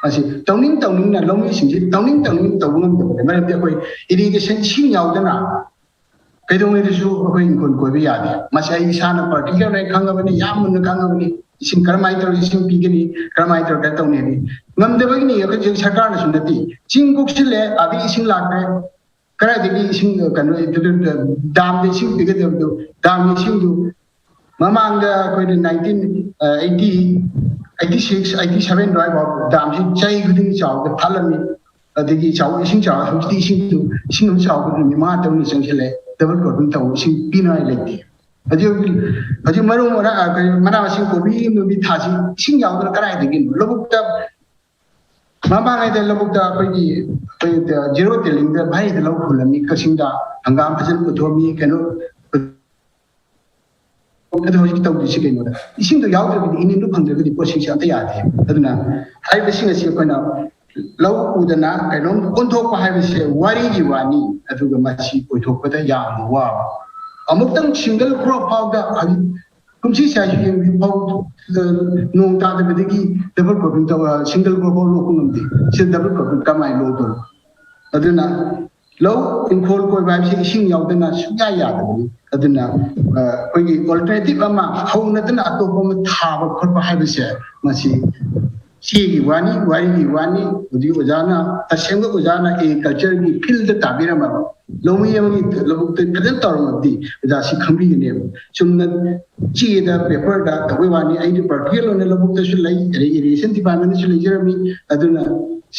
asi tawning na longi singji tawning tawung de maram de koi irrigation sing yaudana kaidong ni su akoi inkon ko ya de masai isana particular nai khangabani yamna khangabani ising karamai tor ising pigani karamai tor ka tawne ni ngam de bagni akoi sarkar na sunati chingkuk sile adi ising lakre kara degi ising kanu dam de ising pige de dam ising du mamanga koi 1986 87 drive of dam si chai guding chaw de thalami adegi chaw ising chaw hoti ising du ising chaw du mi ma tawni sing chile double cropping taw ising pinai leti aji maru mara mana sing ko bi no bi thaji ising yaw de kara degi lobuk ta mama ngai de lobuk da koi zero telling the bhai de lo khulami kasing da hangam phajal ko thomi kanu ꯑꯗꯨ ꯍꯧꯖꯤꯛ ꯇꯧꯗꯣꯏꯁꯤ ꯀꯩꯅꯣꯗ ꯏꯁꯤꯡꯗꯣ ꯌꯥꯎꯗ꯭ꯔꯒꯗꯤ ꯏꯅꯤꯟꯗꯣ ꯐꯪꯗ꯭ꯔꯒꯗꯤ ꯄꯣꯠꯁꯤꯡꯁꯦ ꯑꯝꯇ ꯌꯥꯗꯦ ꯑꯗꯨꯅ ꯍꯥꯏꯔꯤꯕꯁꯤꯡ ꯑꯁꯤ ꯑꯩꯈꯣꯏꯅ ꯂꯧ ꯎꯗꯅ ꯀꯩꯅꯣꯝ ꯑꯣꯟꯊꯣꯛꯄ ꯍꯥꯏꯕꯁꯦ ꯋꯥꯔꯤꯒꯤ ꯋꯥꯅꯤ ꯑꯗꯨꯒ ꯃꯁꯤ ꯑꯣꯏꯊꯣꯛꯄꯗ ꯌꯥꯝꯅ ꯋꯥꯕ ꯑꯃꯨꯛꯇꯪ ꯁꯤꯡꯒꯜ ꯀ꯭ꯔꯣꯞ ꯐꯥꯎꯗ ꯀꯨꯝꯁꯤ ꯆꯍꯤ ꯌꯦꯡꯕꯤꯌꯨ ꯐꯧ ꯅꯣꯡ ꯇꯥꯗꯕꯗꯒꯤ ꯗꯕꯜ ꯀ꯭ꯔꯣꯞꯄꯤꯡ ꯇꯧ ꯁꯤꯡꯒꯜ ꯀ꯭ꯔꯣꯞ ꯐꯥꯎ ꯂꯣꯛꯄ ꯉꯝꯗꯦ ꯁꯤ ꯗꯕꯜ ꯀ꯭ꯔꯣꯞꯄꯤꯡ ꯀꯃꯥꯏꯅ ꯂꯣꯛꯇꯣꯏꯅꯣ ꯑꯗꯨꯅ ꯂꯧ ꯏꯪꯈꯣꯜ ꯀꯣꯏꯕ ꯍꯥꯏꯕꯁꯤ ꯏꯁꯤꯡ ꯌꯥꯎꯗꯅ ꯁꯨꯡꯌꯥ ꯌꯥꯗꯕꯅꯤ ꯑꯗꯨꯅ ꯑꯩꯈꯣꯏꯒꯤ ꯑꯣꯜꯇꯔꯅꯦꯇꯤꯚ ꯑꯃ ꯍꯧꯅꯗꯅ ꯑꯇꯣꯞꯄ ꯑꯃ ꯊꯥꯕ ꯈꯣꯠꯄ ꯍꯥꯏꯕꯁꯦ ꯃꯁꯤ ꯆꯦꯒꯤ ꯋꯥꯅꯤ ꯋꯥꯔꯤꯒꯤ ꯋꯥꯅꯤ ꯍꯧꯖꯤꯛ ꯑꯣꯖꯥꯅ ꯇꯁꯦꯡꯕ ꯑꯣꯖꯥꯅ ꯑꯦꯒ꯭ꯔꯤꯀꯜꯆꯔꯒꯤ ꯐꯤꯜꯗ ꯇꯥꯕꯤꯔꯝꯃꯕ ꯂꯧꯃꯤ ꯑꯃꯒꯤ ꯂꯧꯕꯨꯛꯇ ꯐꯖꯅ ꯇꯧꯔꯝꯃꯕꯗꯤ ꯑꯣꯖꯥꯁꯤ ꯈꯪꯕꯤꯒꯅꯦꯕ ꯆꯨꯝꯅ ꯆꯦꯗ ꯄꯦꯄꯔꯗ ꯇꯧꯕꯩ ꯋꯥꯅꯤ ꯑꯩꯗꯤ ꯄ꯭ꯔꯥꯛꯇꯤꯀꯦꯜ ꯑꯣꯏꯅ ꯂꯧꯕꯨꯛꯇꯁꯨ ꯂꯩ ꯑꯗꯩ ꯏꯔꯤꯒꯦꯁꯟ ꯗꯤꯄꯥꯔꯠꯃꯦꯟꯇꯁꯨ ꯂꯩꯖꯔꯝꯃꯤ ꯑꯗꯨꯅ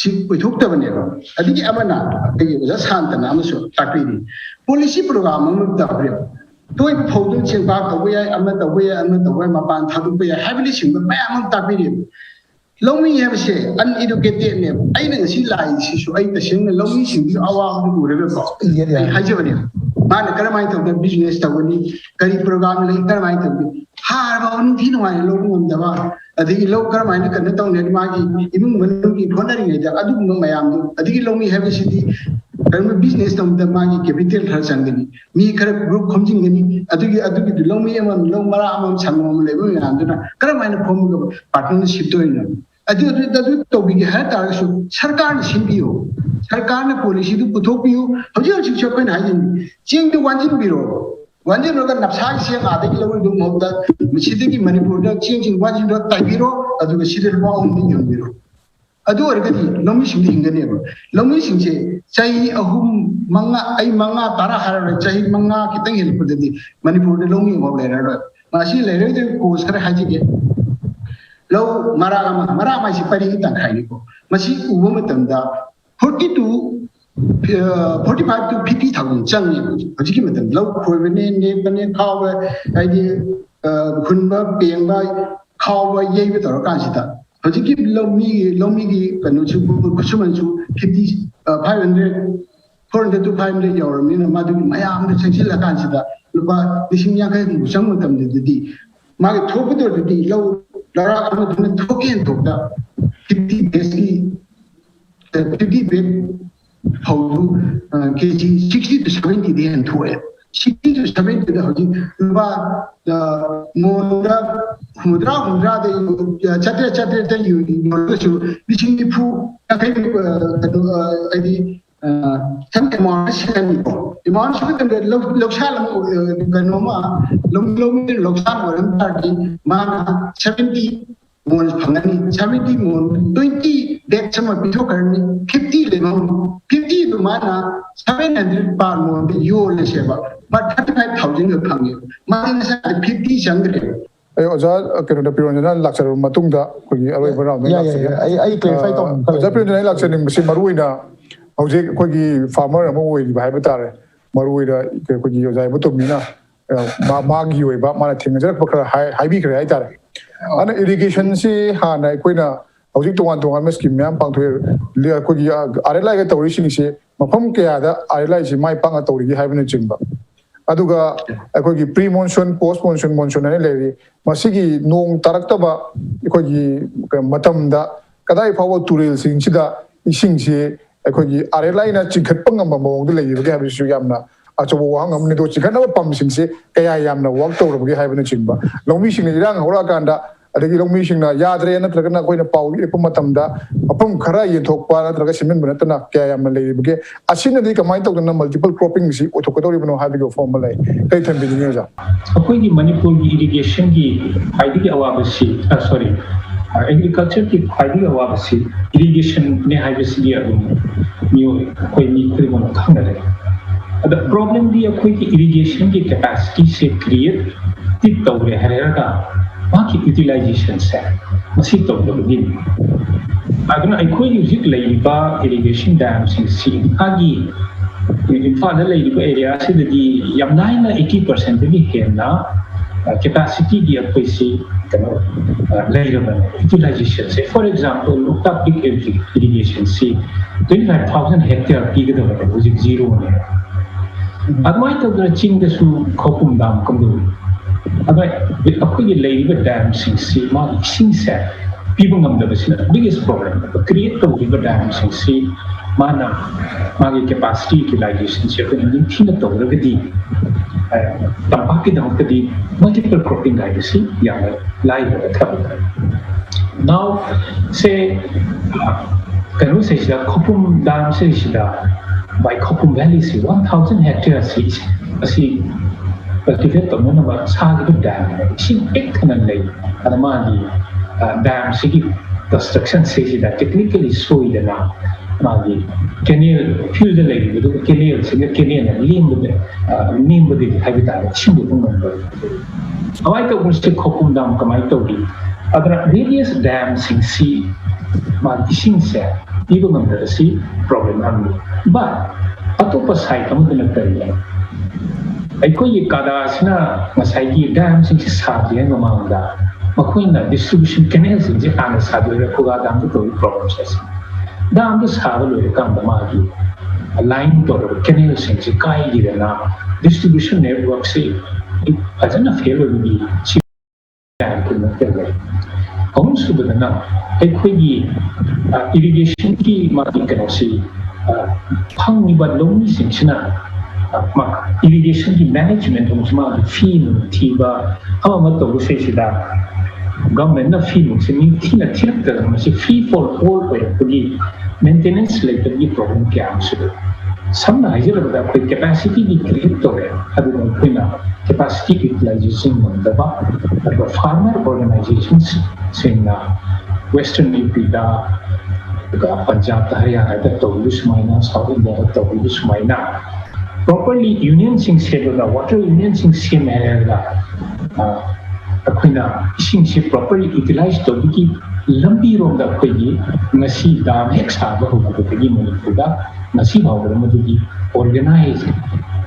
ꯁꯤ ꯑꯣꯏꯊꯣꯛꯇꯕꯅꯦꯕ ꯑꯗꯒꯤ ꯑꯃꯅ ꯑꯩꯈꯣꯏꯒꯤ ꯑꯣꯖꯥ ꯁꯥꯟꯇꯅ ꯑꯃꯁꯨ ꯇꯥꯛꯄꯤꯔꯤ ꯄꯣꯂꯤꯁꯤ ꯄ꯭ꯔꯣꯒ꯭ꯔꯥꯝ ꯑꯃ ꯇꯧꯔꯦꯕ ꯇꯣꯏꯕ ꯐꯧꯗꯨ ꯆꯦꯡꯄꯥꯛ ꯇꯧꯕ ꯌꯥꯏ ꯑꯃ ꯇꯧꯕ ꯌꯥꯏ ꯑꯃ ꯇꯧꯕ ꯌꯥꯏ ꯃꯄꯥꯟ ꯊꯥꯗꯣꯛꯄ ꯌꯥꯏ ꯍꯥꯏꯕꯅꯆꯤꯡꯕ ꯃꯌꯥꯝ ꯑꯃ ꯇꯥꯛꯄꯤꯔꯦꯕ ꯂꯧꯃꯤ ꯍꯥꯏꯕꯁꯦ ꯑꯟꯏꯗꯨꯀꯦꯇꯦꯗꯅꯦꯕ ꯑꯩꯅ ꯉꯁꯤ ꯂꯥꯛꯏꯁꯤꯁꯨ ꯑꯩ ꯇꯁꯦꯡꯅ ꯂꯧꯃꯤꯁꯤꯡꯒꯤ ꯑꯋꯥꯕꯗꯨ ꯎꯔꯒꯀꯣ ꯑꯩ ꯍꯥꯏꯖꯕꯅꯦꯕ ꯃꯥꯅ ꯀꯔꯝꯍꯥꯏꯅ ꯇꯧꯗꯅ ꯕꯤꯖꯤꯅꯦꯁ ꯇꯧꯒꯅꯤ ꯀꯔꯤ ꯄ꯭ꯔꯣꯒ꯭ꯔꯥꯝ ꯂꯩ ꯀꯔꯝꯍꯥꯏꯅ ꯇꯧꯒꯅꯤ ꯍꯥꯔ ꯐꯥꯎ ꯅꯤꯡꯊꯤ ꯅꯨꯡꯉꯥꯏꯅ ꯂꯧꯕ ꯉꯝꯗꯕ ꯑꯗꯒꯤ ꯂꯧ ꯀꯔꯝꯍꯥꯏꯅ ꯀꯩꯅꯣ ꯇꯧꯅꯤ ꯃꯥꯒꯤ ꯏꯃꯨꯡ ꯃꯅꯨꯡꯒꯤ ꯍꯣꯠꯅꯔꯤꯉꯩꯗ ꯑꯗꯨꯒꯨꯝꯕ ꯃꯌꯥꯝꯗꯨ ꯑꯗꯒꯤ ꯂꯧꯃꯤ ꯍꯥꯏꯕꯁꯤꯗꯤ ꯀꯔꯤꯒꯨꯝꯕ ꯕꯤꯖꯤꯅꯦꯁ ꯇꯧꯕꯗ ꯃꯥꯒꯤ ꯀꯦꯄꯤꯇꯦꯜ ꯈꯔ ꯆꯪꯒꯅꯤ ꯃꯤ ꯈꯔ ꯒ꯭ꯔꯨꯞ ꯈꯣꯝꯖꯤꯟꯒꯅꯤ ꯑꯗꯨꯒꯤꯗꯨ ꯂꯧꯃꯤ ꯑꯃ ꯂꯧ ꯃꯔꯥ ꯑꯃ ꯁꯪꯒꯝ ꯑꯃ ꯂꯩꯕ ꯃꯌꯥꯝꯗꯨꯅ ꯀꯔꯝꯍꯥꯏꯅ ꯈꯣꯝꯃꯒ ꯄꯥꯔꯠꯅꯔꯁꯤꯞ ꯇꯧꯔꯤꯅꯣ ꯑꯗꯨ ꯇꯧꯕꯤꯒꯦ ꯍꯥꯏ ꯇꯥꯔꯒꯁꯨ ꯁꯔꯀꯥꯔꯅ ꯁꯤꯟꯕꯤꯌꯨ ꯁꯔꯀꯥꯔꯅ ꯄꯣꯂꯤꯁꯤꯗꯨ ꯄꯨꯊꯣꯛꯄꯤꯌꯨ ꯍꯧꯖꯤꯛ ꯍꯧꯖꯤꯛꯁꯨ ꯑꯩꯈꯣꯏꯅ ꯍꯥꯏꯖꯅꯤ ꯆꯦꯡꯗꯨ ꯋꯥꯟꯁꯤꯟꯕꯤꯔꯣ ꯋꯥꯟꯁꯤꯟꯂꯒ ꯅꯞꯁꯥꯒꯤ ꯆꯦꯡ ꯑꯥꯗꯒꯤ ꯂꯧꯔꯤꯗꯨ ꯃꯍꯨꯠꯇ ꯁꯤꯗꯒꯤ ꯃꯅꯤꯄꯨꯔꯗ ꯆꯦꯡꯁꯤꯡ ꯋꯥꯟꯁꯤꯟꯕ ꯇꯥꯏꯕꯤꯔꯣ ꯑꯗꯨꯒ ꯁꯤꯗ ꯂꯨꯄꯥ 6 ꯌꯣꯟꯕꯤꯔꯣ ꯑꯗꯨ ꯑꯣꯏꯔꯒꯗꯤ ꯂꯧꯃꯤꯁꯤꯡꯗꯤ ꯍꯤꯡꯒꯅꯦꯕ ꯂꯧꯃꯤꯁꯤꯡꯁꯦ ꯆꯍꯤ 3-5 10 ꯍꯥꯏꯔꯔꯣꯏ ꯆꯍꯤ 5 खितंग हेल्पददी मणिपुर में लोमी हो लेरर मासी लेरे दे कोर्स खरे हाजिगे लो मरा मासी परि तंखाइनी को मसी उबो मतंदा 42 45 to 50,000 चंगे हजिकी मतम लो खोबने ने बने खाव आइदि खुनबा पेंबा खाव येबे तोर कांसिता हजिकी लोमी की कनुसु कुसुमनसु 500 400 to 500 यौरमीना मादु मयाम ने सेंसिला कांसिदा लुपा 250 चंग मतमददी मागे थोपदोददी लो लरा अमदुने थोकेन थोकदा 50 days की 50 bed हौदु केजी 60 to 70 दे हन थोए 60 to 70 दा हजि लुपा मोदा हुद्रा दे चटे ते यु नोसु बिसिंगी फु काफे आइदि संके मार्शन इमानशु तंगे लोकशाल गनोमा लोमी लोकशाल वरम पार्टी माना 70 मोन फंगनी 70 मोन 20 डेट सम पिथो करनी 50 लेमो 50 दु माना 700 पार मोन यो लेसेबा बट 35000 ग फंगे माना 50 संग्रे ꯑꯩ ꯑꯣꯖꯥ ꯀꯩꯅꯣꯗ ꯄꯤꯔꯣꯟꯖꯅ ꯂꯥꯛꯆꯔꯕ ꯃꯇꯨꯡꯗ ꯑꯩꯈꯣꯏꯒꯤ ꯑꯔꯣꯏꯕ ꯔꯥꯎꯟꯗ ꯂꯥꯛꯆꯒꯦ ꯑꯩ ꯀ꯭ꯂꯦꯔꯤꯐꯥꯏ ꯇꯧ ꯑꯣꯖꯥ ꯄꯤꯔꯣꯟꯖꯅ ꯑꯩ ꯂꯥꯛꯆꯅꯤꯡꯕꯁꯤ ꯃꯔꯨꯑꯣꯏꯅ ꯍꯧꯖꯤꯛ ꯑꯩꯈꯣꯏꯒꯤ ꯐꯥꯔꯃꯔ ꯑꯃ ꯑꯣꯏꯔꯤꯕ ꯍꯥꯏꯕ ꯇꯥꯔꯦ ꯃꯔꯨꯑꯣꯏꯅ ꯑꯩꯈꯣꯏꯒꯤ ꯑꯣꯖꯥ ꯏꯕꯣꯇꯣꯝꯕꯤꯅ ꯃꯥꯒꯤ ꯑꯣꯏꯕ ꯃꯥꯅ ꯊꯦꯡꯅꯖꯔꯛꯄ ꯈꯔ ꯍꯥꯏꯕꯤꯈ꯭ꯔꯦ ꯍꯥꯏꯇꯥꯔꯦ ꯑꯗꯨꯅ ꯏꯔꯤꯒꯦꯁꯟꯁꯤ ꯍꯥꯟꯅ ꯑꯩꯈꯣꯏꯅ ꯍꯧꯖꯤꯛ ꯇꯣꯉꯥꯟ ꯇꯣꯉꯥꯟꯕ ꯁ꯭ꯀꯤꯝ ꯃꯌꯥꯝ ꯄꯥꯡꯊꯣꯛꯑꯦ ꯑꯩꯈꯣꯏꯒꯤ RLIꯒ ꯇꯧꯔꯤꯁꯤꯡꯁꯦ ꯃꯐꯝ ꯀꯌꯥꯗ RLIꯁꯤ ꯃꯥꯏ ꯄꯥꯛꯅ ꯇꯧꯔꯤꯒꯦ ꯍꯥꯏꯕꯅꯆꯤꯡꯕ ꯑꯗꯨꯒ ꯑꯩꯈꯣꯏꯒꯤ ꯄ꯭ꯔꯤ ꯃꯣꯟꯁꯨꯟ ꯄꯣꯁ ꯃꯣꯟꯁꯨꯟ ꯃꯣꯟꯁꯨꯟ ꯍꯥꯏꯅ ꯂꯩꯔꯤ ꯃꯁꯤꯒꯤ ꯅꯣꯡ ꯇꯥꯔꯛꯇꯕ ꯑꯩꯈꯣꯏꯒꯤ ꯃꯇꯝꯗ ꯀꯗꯥꯏ ꯐꯥꯎꯕ ꯇꯨꯔꯦꯜꯁꯤꯡꯁꯤꯗ ꯏꯁꯤꯡꯁꯤ ꯑꯩꯈꯣꯏꯒꯤ RLIꯅ ꯆꯤꯡꯈꯠꯄ ꯉꯝꯕ ꯃꯑꯣꯡꯗ ꯂꯩꯔꯤꯕꯒꯦ ꯍꯥꯏꯕꯁꯤꯁꯨ ꯌꯥꯝꯅ ꯑꯆꯧꯕ ꯋꯥꯍꯪ ꯑꯃꯅꯤ ꯑꯗꯣ ꯆꯤꯡꯈꯠꯅꯕ ꯄꯝꯁꯤꯡꯁꯦ ꯀꯌꯥ ꯌꯥꯝꯅ ꯋꯥꯛ ꯇꯧꯔꯕꯒꯦ ꯍꯥꯏꯕꯅꯆꯤꯡꯕ ꯂꯧꯃꯤꯁꯤꯡꯅ ꯏꯔꯥꯡ ꯍꯧꯔꯛꯑꯀꯥꯟꯗ ꯑꯗꯒꯤ ꯂꯧꯃꯤꯁꯤꯡꯅ ꯌꯥꯗ꯭ꯔꯦ ꯅꯠꯇ꯭ꯔꯒꯅ ꯑꯩꯈꯣꯏꯅ ꯄꯥꯎ ꯏꯔꯛꯄ ꯃꯇꯝꯗ ꯃꯐꯝ ꯈꯔ ꯌꯦꯟꯊꯣꯛꯄ ꯅꯠꯇ꯭ꯔꯒ ꯁꯦꯝꯖꯤꯟꯕ ꯅꯠꯇꯅ ꯀꯌꯥ ꯌꯥꯝꯅ ꯂꯩꯔꯤꯕꯒꯦ ꯑꯁꯤꯅꯗꯤ ꯀꯃꯥꯏꯅ ꯇꯧꯗꯅ ꯃꯜꯇꯤꯄꯜ ꯀ꯭ꯔꯣꯞꯄꯤꯡꯁꯤ ꯑꯣꯏꯊꯣꯛꯀꯗꯧꯔꯤꯕꯅꯣ ꯍꯥꯏꯕꯒꯤ ꯋꯥꯐꯝ ꯑꯃ ꯂꯩ ꯀꯩ ꯊꯝꯕꯤꯅꯤꯡꯉꯤ ꯑꯣꯖꯥ ꯑꯩꯈꯣꯏꯒꯤ ꯃꯅꯤꯄꯨꯔꯒꯤ ꯏꯔꯤꯒꯦꯁꯟꯒꯤ ꯈ꯭ꯋꯥꯏꯗꯒꯤ ꯑꯋꯥꯕꯁꯤ ꯑꯦꯒ꯭ꯔꯤꯀꯜꯆꯔꯒꯤ ꯈ꯭ꯋꯥꯏꯗꯒꯤ ꯑꯋꯥꯕꯁꯤ ꯏꯔꯤꯒꯦꯁꯟꯅꯦ ꯍꯥꯏꯕꯁꯤꯗꯤ ꯑꯗꯨꯝ ꯑꯩꯈꯣꯏ ꯃꯤ ꯈꯨꯗꯤꯡꯃꯛꯅ ꯈꯪꯅꯔꯦ ꯑꯗ ꯄ꯭ꯔꯣꯕ꯭ꯂꯦꯝꯗꯤ ꯑꯩꯈꯣꯏꯒꯤ ꯏꯔꯤꯒꯦꯁꯟꯒꯤ ꯀꯦꯄꯥꯁꯤꯇꯤꯁꯦ ꯀ꯭ꯔꯤꯌꯦꯠ ꯇꯧꯔꯦ ꯍꯥꯏꯔꯒ ꯃꯥꯒꯤ ꯌꯨꯇꯤꯂꯥꯏꯖꯦꯁꯟꯁꯦ ꯃꯁꯤ ꯇꯧꯗꯕꯒꯤꯅꯤ ꯑꯗꯨꯅ ꯑꯩꯈꯣꯏꯒꯤ ꯍꯧꯖꯤꯛ ꯂꯩꯔꯤꯕ ꯏꯔꯤꯒꯦꯁꯟ ꯗꯥꯝꯁꯤꯡꯁꯤ ꯏꯝꯐꯥꯜꯗ ꯂꯩꯔꯤꯕ ꯑꯦꯔꯤꯌꯥꯁꯤꯗꯗꯤ ꯌꯥꯝ ꯂꯥꯏꯅ 80%ꯗꯒꯤ ꯍꯦꯟꯅ ꯀꯦꯄꯥꯁꯤꯇꯤꯒꯤ ꯑꯩꯈꯣꯏꯁꯤ ꯀꯩꯅꯣ ꯂꯩꯔꯕꯅꯦ ꯌꯨꯇꯤꯂꯥꯏꯖꯦꯁꯟꯁꯦ ꯐꯣꯔ ꯑꯦꯛꯖꯥꯝꯄꯜ ꯂꯣꯛꯇꯥꯛ ꯄꯤꯛ ꯏꯔꯤꯒꯦꯁꯟꯁꯤ 25,000 ꯍꯦꯛꯇꯔ ꯄꯤꯒꯗꯕꯅꯦ ꯍꯧꯖꯤꯛ ꯖꯤꯔꯣꯅꯦ ꯑꯗꯨꯃꯥꯏꯅ ꯇꯧꯗꯅ ꯆꯤꯡꯗꯁꯨ ꯈꯧꯄꯨꯝ ꯗꯥꯝ ꯀꯝꯗꯧꯏ ꯑꯩꯈꯣꯏꯒꯤ ꯂꯩꯔꯤꯕ ꯗꯥꯝꯁꯤꯡꯁꯤ ꯃꯥꯒꯤ ꯏꯁꯤꯡꯁꯦ ꯄꯤꯕ ꯉꯝꯗꯕꯁꯤꯅ ꯕꯤꯒꯦꯁ ꯄ꯭ꯔꯣꯕ꯭ꯂꯦꯝ ꯀ꯭ꯔꯤꯌꯦꯠ ꯇꯧꯔꯤꯕ ꯗꯥꯝꯁꯤꯡꯁꯤ ꯃꯥꯅ ꯃꯥꯒꯤ ꯀꯦꯄꯥꯁꯤꯇꯤ ꯌꯨꯇꯤꯂꯥꯏꯖꯦꯁꯟꯁꯤ ꯑꯩꯈꯣꯏꯅ ꯅꯤꯡꯊꯤꯅ ꯇꯧꯔꯒꯗꯤ ꯇꯝꯄꯥꯛꯀꯤꯗꯃꯛꯇꯗꯤ ꯃꯜꯇꯤꯄꯜ ꯀ꯭ꯔꯣꯞꯄꯤꯡ ꯍꯥꯏꯕꯁꯤ ꯌꯥꯝꯅ ꯂꯥꯏꯕ ꯊꯕꯛ ꯅꯥꯎ ꯁꯦ ꯀꯩꯅꯣꯁꯤꯗ ꯈꯧꯄꯨꯝ ꯗꯥꯝꯁꯤꯗ ꯕꯥꯏ ꯈꯧꯄꯨꯝ ꯚꯦꯂꯤꯁꯤ 1000 ꯍꯦꯛꯇꯤꯌꯔꯁꯤ ꯑꯁꯤ cultivate ꯇꯧꯅꯅꯕ ꯁꯥꯒꯤꯕ ꯗꯥꯝ ꯏꯁꯤꯡ ꯄꯤꯛ ꯊꯟꯅ ꯂꯩ ꯑꯗ ꯃꯥꯒꯤ ꯗꯥꯝꯁꯤꯒꯤ ꯀꯟꯁꯇ꯭ꯔꯛꯁꯟꯁꯤꯗ ꯇꯦꯛꯅꯤꯀꯦꯂꯤ ꯁꯣꯏꯗꯅ ꯃꯥꯒꯤ ꯀꯦꯅꯦꯜ ꯐꯤꯜꯗ ꯂꯩꯔꯤꯕꯗꯨ ꯀꯦꯅꯦꯜꯁꯤꯡꯒ ꯀꯦꯅꯦꯜꯅ ꯅꯦꯝꯕꯗꯒꯤ ꯍꯥꯏꯕ ꯇꯥꯔꯦ ꯏꯁꯤꯡꯗꯨꯕꯨ ꯉꯝꯕ ꯀꯃꯥꯏꯅ ꯇꯧꯕꯁꯤ ꯈꯧꯄꯨꯝ ꯗꯥꯝ ꯀꯃꯥꯏꯅ ꯇꯧꯔꯤ ꯑꯗꯨꯅ ꯚꯦꯔꯤꯌꯁ ꯗꯥꯝꯁꯤꯡꯁꯤ ꯃꯥꯒꯤ ꯏꯁꯤꯡꯁꯦ ꯄꯤꯕ ꯉꯝꯗꯕꯁꯤ ꯄ꯭ꯔꯣꯕ꯭ꯂꯦꯝ ꯑꯃꯅꯤ ꯕꯠ ꯑꯇꯣꯞꯄ ꯁꯥꯏꯠ ꯑꯃꯗꯅ ꯀꯔꯤꯅꯣ ꯑꯩꯈꯣꯏꯒꯤ ꯀꯥꯗꯥꯁꯤꯅ ꯉꯁꯥꯏꯒꯤ ꯗꯥꯝꯁꯤꯡꯁꯤ ꯁꯥꯗ꯭ꯔꯤꯉꯩ ꯃꯃꯥꯡꯗ ꯃꯈꯣꯏꯅ ꯗꯤꯁꯇ꯭ꯔꯤꯕ꯭ꯌꯨꯁꯟ ꯀꯦꯅꯦꯜꯁꯤꯡꯁꯦ ꯍꯥꯟꯅ ꯁꯥꯗꯣꯏꯔ ꯈꯨꯒꯥ ꯗꯥꯝꯗ ꯇꯧꯔꯤ ꯄ꯭ꯔꯣꯕ꯭ꯂꯦꯝꯁꯦ ꯑꯁꯤ ꯗꯥꯝꯗ ꯁꯥꯕ ꯂꯣꯏꯔꯀꯥꯟꯗ ꯃꯥꯒꯤ ꯂꯥꯏꯟ ꯇꯧꯔꯕ ꯀꯦꯅꯦꯜꯁꯤꯡꯁꯤ ꯀꯥꯏꯈꯤꯗꯅ ꯗꯤꯁꯇ꯭ꯔꯤꯕ꯭ꯌꯨꯁꯟ ꯅꯦꯠꯋꯥꯔꯛꯁꯤ ꯐꯖꯅ ꯐꯦꯜ ꯑꯣꯏꯕꯒꯤ ꯑꯍꯨꯝꯁꯨꯕꯗꯅ ꯑꯩꯈꯣꯏꯒꯤ ꯏꯔꯤꯒꯦꯁꯟꯒꯤ ꯃꯥꯒꯤ ꯀꯩꯅꯣꯁꯤ ꯐꯪꯉꯤꯕ ꯂꯧꯃꯤꯁꯤꯡꯁꯤꯅ irrigation management of fee thiba ama to sida government na fee mo sini thina thirta ma fee for all ko maintenance like the problem kya am some Nigeria da capacity di create to re adu ko capacity utilization the farmer organizations in western UP da Punjab Haryana da to Maina South India to Maina properly union sing the water union sing same area sing properly utilized to be lambi rom da khoi ngasi dam hek sa ba ho ko gi Manipur da ngasi ba ba ma gi organized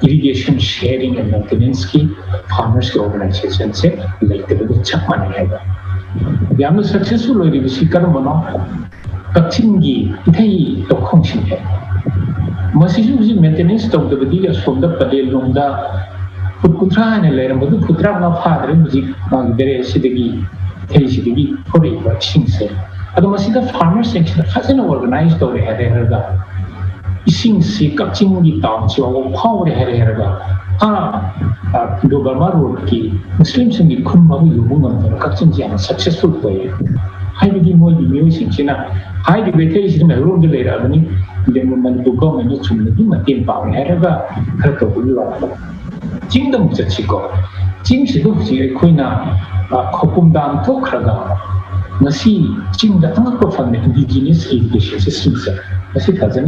irrigation sharing and maintenance ki farmers organization se like the chak man hai ba yam successful oi ri si kar mano kachin gi thai to khong sin hai masisu maintenance to the body as from the padel longda Putra and Laram, but Putra of father music on very acidity, acidity, for it, but sings it. Adamasida farmer section hasn't organized over Herrera. He sings a catching the towns, so power Herrera. Dogama road key, Muslims in the Kumba, you woman for catching a successful way. I begin more the music, I debated in a room the later, then Manipur government to the team power Herrera, Herto. Kingdom Chico, Jim Shiduchi, Quina, Kopumdam Tokraga, Nasi, Jim the Anapofan indigenous education systems, as it has a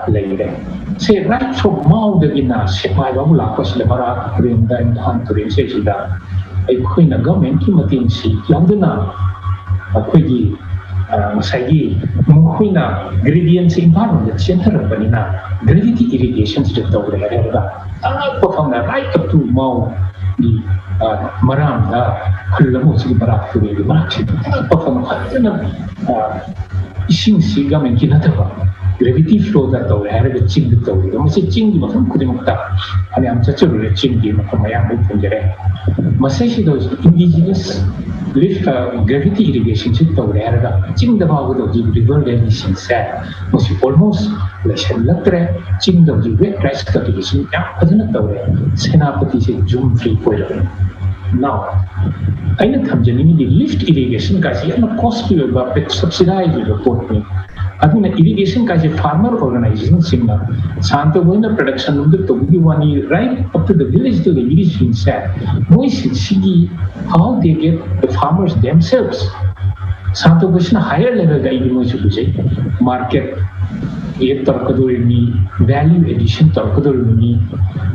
lady. Say right from Mao the Vina, Shepai Babula, Koslebara, Rinda and Hunterin Sejida, a queen a government, Timatin Si, Yandana, a Quigi, Masagi, Mukwina, gradients environment, the center of Banina, gravity irrigation to the Toga. Perform the right up to Mao the Maram, Kulamusi Barakuri, the Marchi, perform Ishing Sigam and Kinatava. Gravity flow that over had a ching the Toga. I must say, Ching from Kudimata, and I'm such a rich ching from my young from the Masashi, those indigenous lift gravity irrigation to over Arada, Ching the Bago of the river relation said, was almost less electric, Ching the wet rice cultivation, Yapadan Senapati June free foil. Now, I know the lift irrigation because you have costly but subsidized report me. I think irrigation as a farmer organization similar. Shanta when the production of the Togi one right up to the village to the irrigation set. Boys see how they get the farmers themselves. Shanta was a higher level guide market. Value addition Torkadorini,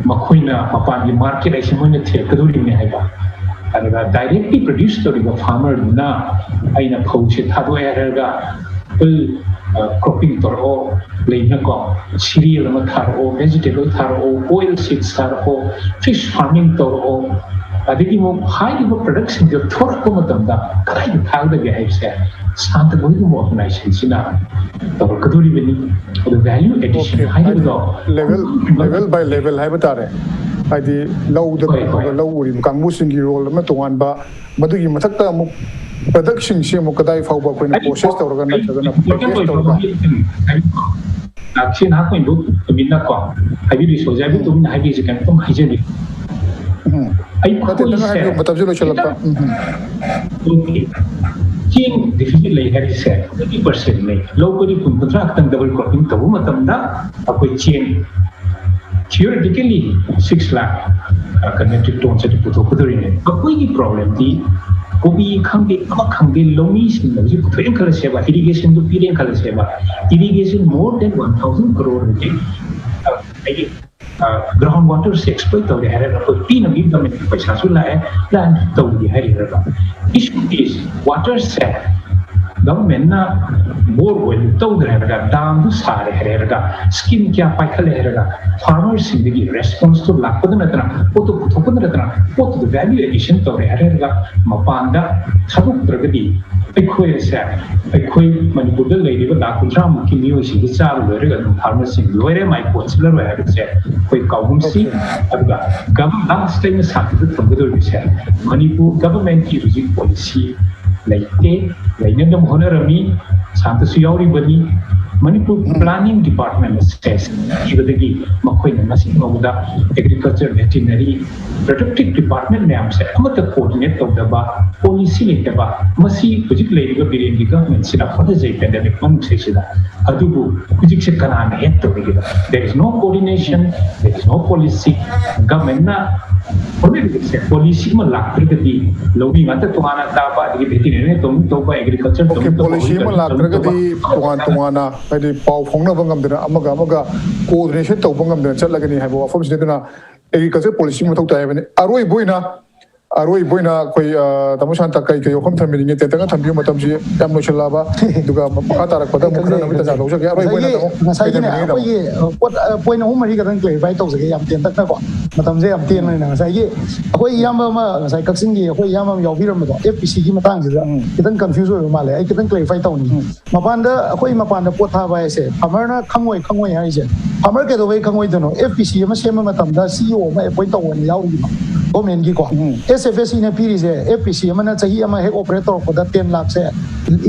Makoina, Mapani market as a monetary directly produced to the farmer na aina poach it hado erga cropping toro lena ko cereal matharo vegetable tharo oil seeds tharo fish farming toro adigi mo high production jo thor ko matamda kai thal da ge se Santa Monica organization sina toro kaduri beni the value addition high level by level hai bata rahe ꯍꯥꯏꯗꯤ ꯂꯧꯗ ꯂꯧ ꯎꯔꯤꯕ ꯀꯥꯡꯕꯨꯁꯤꯡꯒꯤ role ꯑꯃ ꯇꯣꯉꯥꯟꯕ ꯃꯗꯨꯒꯤ ꯃꯊꯛꯇ ꯑꯃꯨꯛ ꯄ꯭ꯔꯗꯛꯁꯤꯡꯁꯤ ꯑꯃꯨꯛ ꯀꯗꯥꯏ ꯐꯥꯎꯕ ꯑꯩꯈꯣꯏꯅ ꯄ꯭ꯔꯣꯁꯦꯁ ꯇꯧꯔꯒ ꯅꯠꯇ꯭ꯔꯒꯅ ꯄꯦꯀꯦꯖ ꯇꯧꯔꯒ ꯁꯤ ꯅꯍꯥꯛ ꯑꯩꯈꯣꯏꯕꯨ ꯇꯨꯃꯤꯟꯅꯀꯣ ꯍꯥꯏꯕꯤꯔꯤ ꯁꯣꯖꯥꯏꯕꯨ ꯇꯨꯃꯤꯟꯅ ꯍꯥꯏꯕꯤꯔꯤꯁꯤ ꯀꯩꯅꯣꯝ ꯍꯥꯏꯖꯔꯤ ꯑꯩꯈꯣꯏꯁꯦ ꯃꯇꯝꯁꯦ ꯂꯣꯏꯁꯤꯜꯂꯛꯄ ꯆꯦꯡ ꯗꯤꯐꯤꯁꯤꯠ ꯂꯩ ꯍꯥꯏꯔꯤꯁꯦ 20% ꯂꯩ ꯂꯧꯕꯗꯤ 30 ꯈꯛꯇꯪ ꯗꯕꯜ ꯀ꯭ꯔꯣꯞꯄꯤꯡ ꯇꯧꯕ ꯃꯇꯝꯗ ꯑꯩꯈꯣꯏ ꯆꯦꯡ theoretically 6 lakh metric tons ꯑꯗꯨ ꯄꯨꯊꯣꯛꯀꯗꯧꯔꯤꯅꯦ ꯑꯩꯈꯣꯏꯒꯤ ꯄ꯭ꯔꯣꯕ꯭ꯂꯦꯝꯗꯤ ꯀꯣꯕꯤ ꯈꯪꯗꯦ ꯑꯃ ꯈꯪꯗꯦ ꯂꯧꯃꯤꯁꯤꯡꯅ ꯍꯧꯖꯤꯛ ꯄꯨꯊꯣꯛꯑꯦꯅ ꯈꯜꯂꯁꯦꯕ ꯏꯔꯤꯒꯦꯁꯟꯗꯨ ꯄꯤꯔꯦꯅ ꯈꯜꯂꯁꯦꯕ ꯏꯔꯤꯒꯦꯁꯟ more than 1,000 crore ꯍꯧꯖꯤꯛ ꯑꯩꯒꯤ ground water se exploit tawre harega ko pina bi government ki paisa su lae plan tawri harega issue is water se government na more oil tawre harega dam du sare harega scheme kya paikale harega farmers sing gi response to lakpada natra potu thokpada natra potu value addition tawre harega mapanda thabuk pragati ꯑꯩꯈꯣꯏ ꯃꯅꯤꯄꯨꯔꯗ ꯂꯩꯔꯤꯕ ꯂꯥꯈ 30ꯃꯨꯛꯀꯤ ꯃꯤꯑꯣꯏꯁꯤꯡꯒꯤ ꯆꯥꯕ ꯂꯣꯏꯔꯒ ꯑꯗꯨꯝ ꯐꯥꯔꯃꯔꯁꯤꯡ ꯂꯣꯏꯔꯦ ꯃꯥꯏ ꯀꯣꯟꯁꯤꯜꯂꯔꯣꯏ ꯍꯥꯏꯕꯁꯦ ꯑꯩꯈꯣꯏ ꯀꯥꯎꯒꯨꯝꯁꯤ ꯑꯗꯨꯒ ꯂꯥꯁꯇ ꯑꯩꯅ ꯁꯥꯟꯇꯤꯗ ꯊꯝꯒꯗꯧꯔꯤꯕꯁꯦ ꯃꯅꯤꯄꯨꯔ ꯒꯚꯔꯟꯃꯦꯟꯠꯀꯤ ꯍꯧꯖꯤꯛ ꯄꯣꯂꯤꯁꯤ ꯂꯩꯇꯦ ꯂꯩꯅꯅꯕ ꯍꯣꯠꯅꯔꯝꯃꯤ ꯁꯥꯟꯇꯁꯨ ꯌꯥꯎꯔꯤꯕꯅꯤ Manipur Planning Department says ibadagi makhoi na ngasi mawda agriculture veterinary productive department ma'am se amata coordinate tawdaba policy lekaba masi hujik leiriga birengi government sida khada jai pandemic man se sida adubu hujik se kanana het tawriga there is no coordination there is no policy government na policy ma lakragadi lobi ngata tungana taba adi veterinary toba agriculture policy ma lakragadi tungana ꯍꯥꯏꯗꯤ ꯄꯥꯎ ꯐꯥꯎꯅꯕ ꯉꯝꯗꯅ ꯑꯃꯒ coordination ꯇꯧꯕ ꯉꯝꯗꯅ ꯆꯠꯂꯒꯅꯤ ꯍꯥꯏꯕ ꯋꯥꯐꯝꯁꯤꯗ agriculture policy ꯃꯊꯧ ꯇꯥꯏ ꯍꯥꯏꯕꯅꯤ ꯑꯔꯣꯏꯕ ꯑꯣꯏꯅ ꯑꯩꯈꯣꯏ ꯇꯥꯃꯣ ꯁꯥꯟꯇ ꯀꯩ ꯋꯥꯐꯝ ꯊꯝꯕꯤꯅꯤꯡꯉꯦ ꯇꯦꯟꯇꯪꯒ ꯊꯝꯕꯤꯌꯨ ꯃꯇꯝꯁꯤ ꯌꯥꯝ ꯂꯣꯏꯁꯤꯜꯂꯛꯑꯕ ꯑꯗꯨꯒ ꯃꯈꯥ ꯇꯥꯔꯛꯄꯗ ꯑꯃꯨꯛ ꯈꯔ ꯅꯪ ꯇꯟꯖꯥ ꯂꯧꯖꯒꯦ ꯑꯔꯣꯏꯕ ꯑꯣꯏꯅ ꯉꯁꯥꯏꯒꯤꯅꯦ ꯑꯩꯈꯣꯏꯒꯤ ꯄꯣꯏꯟ 3 ꯈꯛꯇꯪ ꯀ꯭ꯂꯦꯔꯤꯐꯥꯏ ꯇꯧꯖꯒꯦ ꯌꯥꯝ ꯇꯦꯟꯇꯛꯅꯀꯣ ꯃꯇꯝꯁꯦ ꯌꯥꯝ ꯇꯦꯟꯕꯅꯤꯅ ꯉꯁꯥꯏꯒꯤ ꯑꯩꯈꯣꯏ ꯏꯌꯥꯝꯕ ꯑꯃ ꯉꯁꯥꯏ ꯀꯛꯆꯤꯡꯒꯤ ꯑꯩꯈꯣꯏ ꯏꯌꯥꯝꯕ ꯑꯃ ꯌꯥꯎꯕꯤꯔꯝꯕꯗꯣ FPCꯒꯤ ꯃꯇꯥꯡꯁꯤꯗ ꯈꯤꯇꯪ ꯀꯟꯐ꯭ꯌꯨꯖ ꯑꯣꯏꯕ ꯃꯥꯜꯂꯦ ꯑꯩ ꯈꯤꯇꯪ ꯀ꯭ꯂꯦꯔꯤꯐꯥꯏ ꯇꯧꯅꯤꯡꯉꯤ ꯃꯄꯥꯟꯗ ꯄꯣꯠ ꯊꯥꯕ ꯍꯥꯏꯁꯦ ꯐꯥꯔꯃꯔꯅ ꯈꯪꯉꯣꯏ ꯍꯥꯏꯔꯤꯁꯦ ꯐꯥꯔꯃꯔ ꯀꯩꯗꯧꯕꯩ ꯈꯪꯉꯣꯏꯗꯣꯏꯅꯣ FPC ꯑꯃ ꯁꯦꯝꯕ ꯃꯇꯝꯗ CEO ꯑꯃ ꯑꯦꯄꯣꯏꯟ ꯇꯧꯕꯅꯤ ꯌꯥꯎꯔꯤꯕ ꯒꯣꯔꯃꯦꯟꯠꯒꯤꯀꯣ SFSCꯅ ꯄꯤꯔꯤꯁꯦ FPC ꯑꯃꯅ ꯆꯍꯤ ꯑꯃ ꯍꯦꯛ ꯑꯣꯄꯔꯦꯠ ꯇꯧꯔꯛꯄꯗ 10 ꯂꯥꯈꯁꯦ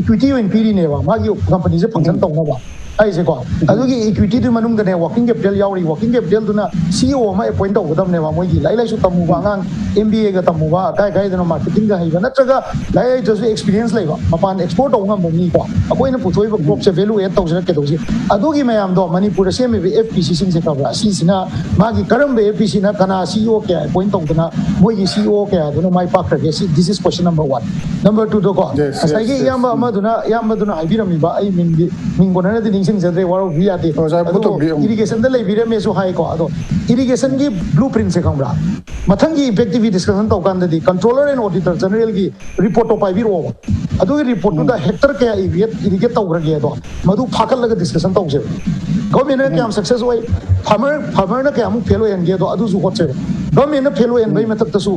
ꯏꯀ꯭ꯋꯤꯇꯤ ꯑꯣꯏꯅ ꯄꯤꯔꯤꯅꯦꯕ ꯃꯥꯒꯤ ꯀꯝꯄꯅꯤꯁꯦ ꯐꯪꯁꯟ ꯇꯧꯅꯕ ꯑꯩꯁꯦꯀꯣ ꯑꯗꯨꯒꯤ ꯏꯀ꯭ꯋꯤꯇꯤꯗꯨ ꯃꯅꯨꯡꯗꯅꯦ ꯋꯥꯔꯀꯤꯡ ꯀꯦꯄꯤꯇꯦꯜ ꯌꯥꯎꯔꯤ ꯋꯥꯔꯀꯤꯡ ꯀꯦꯄꯤꯇꯦꯜꯗꯨꯅ CEO ꯑꯃ ꯑꯦꯄꯣꯏꯟ ꯇꯧꯒꯗꯕꯅꯦꯕ ꯃꯣꯏꯒꯤ ꯂꯥꯏꯔꯤꯛ ꯂꯥꯏꯁꯨ ꯇꯝꯃꯨꯕ ꯑꯉꯥꯡ MBAꯒ ꯇꯝꯃꯨꯕ ꯀꯥꯏꯗꯅꯣ ꯃꯥꯔꯀꯦꯇꯤꯡꯒ ꯍꯩꯕ ꯅꯠꯇ꯭ꯔꯒ ꯂꯥꯏꯔꯤꯛ ꯍꯩꯇ꯭ꯔꯁꯨ ꯑꯦꯛꯁꯄꯤꯔꯤꯌꯦꯟꯁ ꯂꯩꯕ ꯃꯄꯥꯟ ꯑꯦꯛꯁꯄꯣꯔꯠ ꯇꯧꯕ ꯉꯝꯕ ꯃꯤꯀꯣ ꯑꯩꯈꯣꯏꯅ ꯄꯨꯊꯣꯛꯏꯕ ꯀ꯭ꯔꯣꯞꯁꯦ ꯚꯦꯂꯨ ꯑꯦꯗ ꯇꯧꯖꯔꯛꯀꯗꯧꯁꯤ ꯑꯗꯨꯒꯤ ꯃꯌꯥꯝꯗꯣ ꯃꯅꯤꯄꯨꯔꯗ ꯁꯦꯝꯃꯤꯕ FPCꯁꯤꯡꯁꯦ ꯈꯪꯕ꯭ꯔꯥ ꯑꯁꯤꯁꯤꯅ ꯃꯥꯒꯤ ꯀꯔꯝꯕ FPCꯅ ꯀꯅꯥ CEO ꯀꯌꯥ ꯑꯦꯄꯣꯏꯟ ꯇꯧꯗꯅ ꯃꯣꯏꯒꯤ CEO ꯀꯌꯥꯗꯨꯅ ꯃꯥꯏ ꯄꯥꯛꯈ꯭ꯔꯒꯦ ꯗꯤꯁ इज क्वेश्चन नंबर 1 नंबर 2 दो को असैगे यामदुना हाइबिरमिबा आई मिंग गोननदि निंसिंगजद्रे वारो बियादे इरिगेशन द लेबिरमेसु हाई को अदो इरिगेशन की ब्लूप्रिंट से खंबरा मथंगी इफेक्टिव डिस्कशन तौकांददि कंट्रोलर एंड ऑडिटर जनरल की रिपोर्ट तो पाइबिरो अदो रिपोर्ट दा हेक्टर क्या इरिगेट तौग्रगे दो मधु फाकलगा डिस्कशन तौसे गवर्नमेंट क्या सक्सेस होय फार्मर ना क्या फेल होयनगे दो अदुसु होचे गवर्नमेंट फेल होयनबई मथक्तसु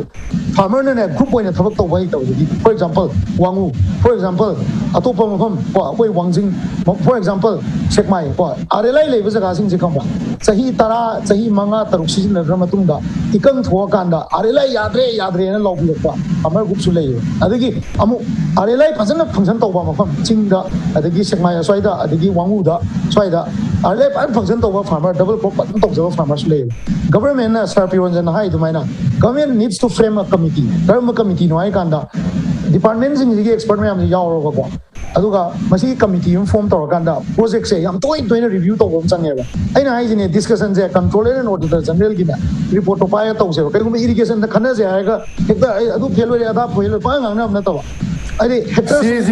फार्मर ने ग्रुप होइना थबक तौबई तौजि फॉर एग्जांपल वांगू फॉर एग्जांपल अतोप मफम को कोई वांजिंग फॉर एग्जांपल सेकमाई को आरएलआई लेबे जगह सिंग से खंबा सही तरा सही मंगा तरुक सिजनर मतुंगा इकंग थोकांदा आरएलआई याद्रे ना लौबिरपा फार्मर ग्रुप सु लेयो अदगी अमु आरएलआई फजन फंक्शन तौबा मफम चिंगदा अदगी सेकमाई स्वाइदा अदगी वांगूदा स्वाइदा आरएलआई फन फंक्शन तौबा फार्मर डबल क्रॉप फन तौजबा फार्मर सु लेयो गवर्नमेंट ना सर PRIYORANJAN हाई दुमाइना government needs to frame a committee कर्म कमिटी नो हाई कांदा डिपार्टमेंट सिंग की एक्सपर्ट मैम यावरो को अदुगा मसी कमिटी फॉर्म तौरकांदा प्रोजेक्ट से याम तोइन रिव्यू तौबम चंगेबा अइना हाइजिने डिस्कशन से कंट्रोलर एंड ऑडिटर जनरल की रिपोर्ट तो पाया तौसे कइगुम इरिगेशन द खनजे आएगा हेक्टर अदु फेल होय अदा फेल पा गांगना न तवा अरे हेक्टर CAG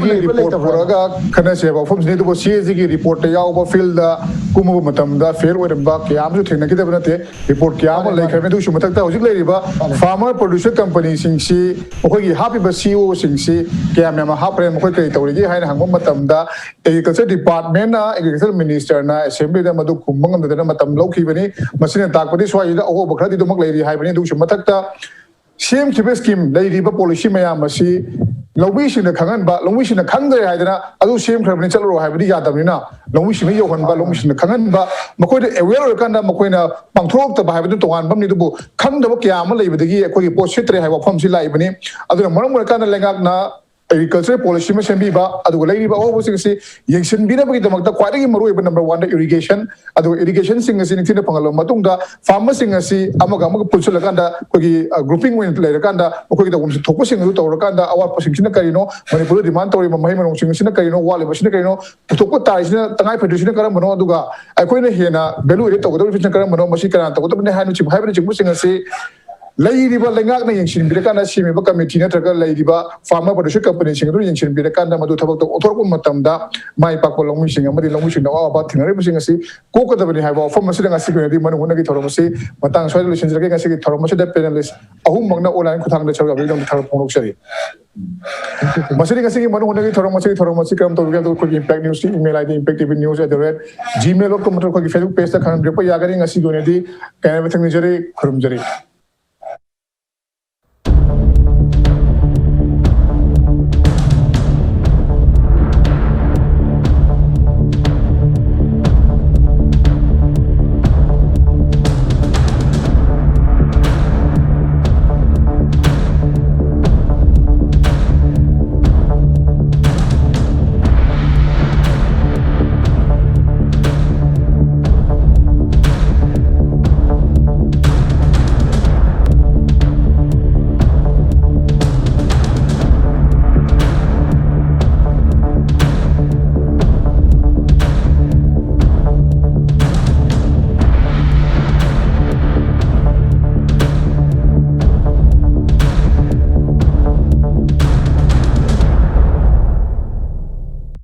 की रिपोर्ट पुरागा खनसे वफमसने दुबो CAG की रिपोर्ट यावबा फील्ड कुमबो मतमदा फेल ओरबा क्यामसु थेनकिदब नते रिपोर्ट क्याम लेखरमे दुसु मतकता होजिक लेरिबा फार्मर प्रोड्यूसर कंपनी सिंगसी ओखोगी हापिबा CEO सिंगसी क्याम याम हाप्रे मखोय कई तौरिगे हाइन हंगबा मतमदा एग्रीकल्चर डिपार्टमेंट ना एग्रीकल्चर मिनिस्टर ना असेंबली दा मदु खुमबंगमदना मतम लौखिबनी मसिने ताकपदि स्वाइदा ओहो बखरादि दुमक लेरि हाइबनी दुसु मतकता सेम खिबे स्कीम लेरिबा पॉलिसी मयाम असी ꯂꯧꯃꯤꯁꯤꯡꯅ ꯈꯪꯍꯟꯕ ꯂꯧꯃꯤꯁꯤꯡꯅ ꯈꯪꯗ꯭ꯔꯦ ꯍꯥꯏꯗꯅ ꯑꯗꯨ ꯁꯦꯝꯈ꯭ꯔꯕꯅꯤ ꯆꯠꯂꯨꯔꯣ ꯍꯥꯏꯕꯗꯤ ꯌꯥꯗꯕꯅꯤꯅ ꯂꯧꯃꯤꯁꯤꯡꯅ ꯌꯧꯍꯟꯕ ꯂꯧꯃꯤꯁꯤꯡꯅ ꯈꯪꯍꯟꯕ ꯃꯈꯣꯏꯗ ꯑꯦꯋꯦꯌꯔ ꯑꯣꯏꯔꯀꯥꯟꯗ ꯃꯈꯣꯏꯅ ꯄꯥꯡꯊꯣꯛꯇꯕ ꯍꯥꯏꯕꯗꯨ ꯇꯣꯉꯥꯟꯕ ꯑꯃꯅꯤ ꯑꯗꯨꯕꯨ ꯈꯪꯗꯕ ꯀꯌꯥ ꯑꯃ ꯂꯩꯕꯗꯒꯤ ꯑꯩꯈꯣꯏꯒꯤ ꯄꯣꯠ ꯁꯤꯠꯇ꯭ꯔꯦ ꯍꯥꯏꯕ ꯋꯥꯐꯝꯁꯤ ꯂꯥꯛꯏꯕꯅꯤ ꯑꯗꯨꯅ ꯃꯔꯝ ꯑꯣꯏꯔꯀꯥꯟꯗ ꯂꯩꯉꯥꯛꯅ agriculture policy ꯑꯃ ꯁꯦꯝꯕꯤꯕ ꯑꯗꯨꯒ ꯂꯩꯔꯤꯕ ꯑꯍꯣꯡꯕꯁꯤꯡ ꯑꯁꯤ ꯌꯦꯡꯁꯤꯟꯕꯤꯅꯕꯒꯤꯗꯃꯛꯇ ꯈ꯭ꯋꯥꯏꯗꯒꯤ ꯃꯔꯨꯑꯣꯏꯕ ꯅꯝꯕꯔ 1ꯗ irrigation ꯑꯗꯨꯒ irrigationꯁꯤꯡ ꯑꯁꯤ ꯅꯤꯡꯊꯤꯅ ꯐꯪꯍꯜꯂꯕ ꯃꯇꯨꯡꯗ ꯐꯥꯔꯃꯔꯁꯤꯡ ꯑꯁꯤ ꯑꯃꯒ ꯑꯃꯒ ꯄꯨꯟꯁꯤꯜꯂꯀꯥꯟꯗ ꯑꯩꯈꯣꯏꯒꯤ ꯒ꯭ꯔꯨꯄꯤꯡ ꯑꯣꯏꯅ ꯂꯩꯔꯀꯥꯟꯗ ꯑꯩꯈꯣꯏꯒꯤ ꯇꯧꯐꯝ ꯊꯣꯛꯄꯁꯤꯡ ꯑꯗꯨ ꯇꯧꯔꯀꯥꯟꯗ ꯑꯋꯥꯠꯄꯁꯤꯡꯁꯤꯅ ꯀꯔꯤꯅꯣ ꯃꯅꯤꯄꯨꯔꯗ ꯗꯤꯃꯥꯟ ꯇꯧꯔꯤꯕ ꯃꯍꯩ ꯃꯔꯣꯡꯁꯤꯡ ꯑꯁꯤꯅ ꯀꯔꯤꯅꯣ ꯋꯥꯠꯂꯤꯕꯁꯤꯅ ꯀꯔꯤꯅꯣ ꯄꯨꯊꯣꯛꯄ ꯇꯥꯔꯤꯁꯤꯅ ꯇꯉꯥꯏꯐꯗ꯭ꯔꯤꯁꯤꯅ ꯀꯔꯝꯕꯅꯣ ꯑꯗꯨꯒ ꯑꯩꯈꯣꯏꯅ ꯍꯦꯟꯅ ꯚꯦꯂꯨ ꯑꯦꯗꯦꯠ ꯇꯧꯒꯗꯧꯔꯤꯕꯁꯤꯅ ꯀꯔꯝꯕꯅꯣ ꯃꯁꯤ ꯀꯅꯥꯅ ꯇꯧꯒꯗꯕꯅꯤ ꯍꯥꯏꯕꯅꯆꯤꯡꯕꯁꯤꯡ ꯑꯁꯤ ꯂꯩꯔꯤꯕ ꯂꯩꯉꯥꯛꯅ ꯌꯦꯡꯁꯤꯟꯕꯤꯔꯀꯥꯟꯗ ꯁꯦꯝꯃꯤꯕ ꯀꯃꯤꯇꯤ ꯅꯠꯇ꯭ꯔꯒ ꯂꯩꯔꯤꯕ ꯐꯥꯔꯃꯔ ꯄ꯭ꯔꯣꯗ꯭ꯌꯨꯁꯔ ꯀꯝꯄꯅꯤꯁꯤꯡ ꯑꯗꯨ ꯌꯦꯡꯁꯤꯟꯕꯤꯔꯀꯥꯟꯗ ꯃꯗꯨ ꯊꯕꯛꯇ ꯑꯣꯟꯊꯣꯔꯛꯄ ꯃꯇꯝꯗ ꯃꯥꯏ ꯄꯥꯛꯄ ꯂꯧꯃꯤꯁꯤꯡ ꯑꯃꯗꯤ ꯂꯧꯃꯤꯁꯤꯡꯗ ꯑꯋꯥꯕ ꯊꯦꯡꯅꯔꯤꯕꯁꯤꯡ ꯑꯁꯤ ꯀꯣꯛꯀꯗꯕꯅꯤ ꯍꯥꯏꯕ ꯋꯥꯐꯝ ꯑꯁꯤꯗ ꯉꯁꯤꯒꯤ ꯑꯣꯏꯅꯗꯤ ꯃꯅꯨꯡ ꯍꯨꯠꯅꯒꯤ ꯊꯧꯔꯝ ꯑꯁꯤ ꯃꯇꯥꯡ ꯁ꯭ꯋꯥꯏꯗ ꯂꯣꯏꯁꯤꯟꯖꯔꯒꯦ ꯉꯁꯤꯒꯤ ꯊꯧꯔꯝ ꯑꯁꯤꯗ ꯄꯦꯅꯦꯂꯤꯁ ꯑꯍꯨꯝꯃꯛꯅ ꯑꯣꯟꯂꯥꯏꯟ ꯈꯨꯠꯊꯥꯡꯗ ꯁꯔꯨꯛ ꯌꯥꯕꯤꯗꯨꯅ ꯊꯥꯒꯠꯄ ꯐꯣꯡꯗꯣꯛꯆꯔꯤ ꯃꯁꯤꯗꯤ ꯉꯁꯤꯒꯤ ꯃꯅꯨꯡ ꯍꯨꯠꯅꯒꯤ ꯊꯧꯔꯝ ꯑꯁꯤ ꯀꯔꯝ ꯇꯧꯕꯤꯒꯦ ꯑꯗꯨ ꯑꯩꯈꯣꯏꯒꯤ ꯏꯝꯄꯦꯛ ꯅ꯭ꯌꯨꯁꯀꯤ ꯏꯃꯦꯜ ꯑꯥꯏꯗꯤ impactvnews@gmail.com ꯅꯠꯇ꯭ꯔꯒ ꯑꯩꯈꯣꯏꯒꯤ ꯐꯦꯁꯕꯨꯛ ꯄꯦꯖꯇ ꯈꯪꯍꯟꯕꯤꯔꯛꯄ ꯌꯥꯒꯅꯤ ꯉꯁꯤꯒꯤ ꯑꯣꯏꯅꯗꯤ ꯀꯥꯏꯅꯕ ꯊꯝꯖꯔꯤ ꯈꯨꯔꯨꯝꯖꯔꯤ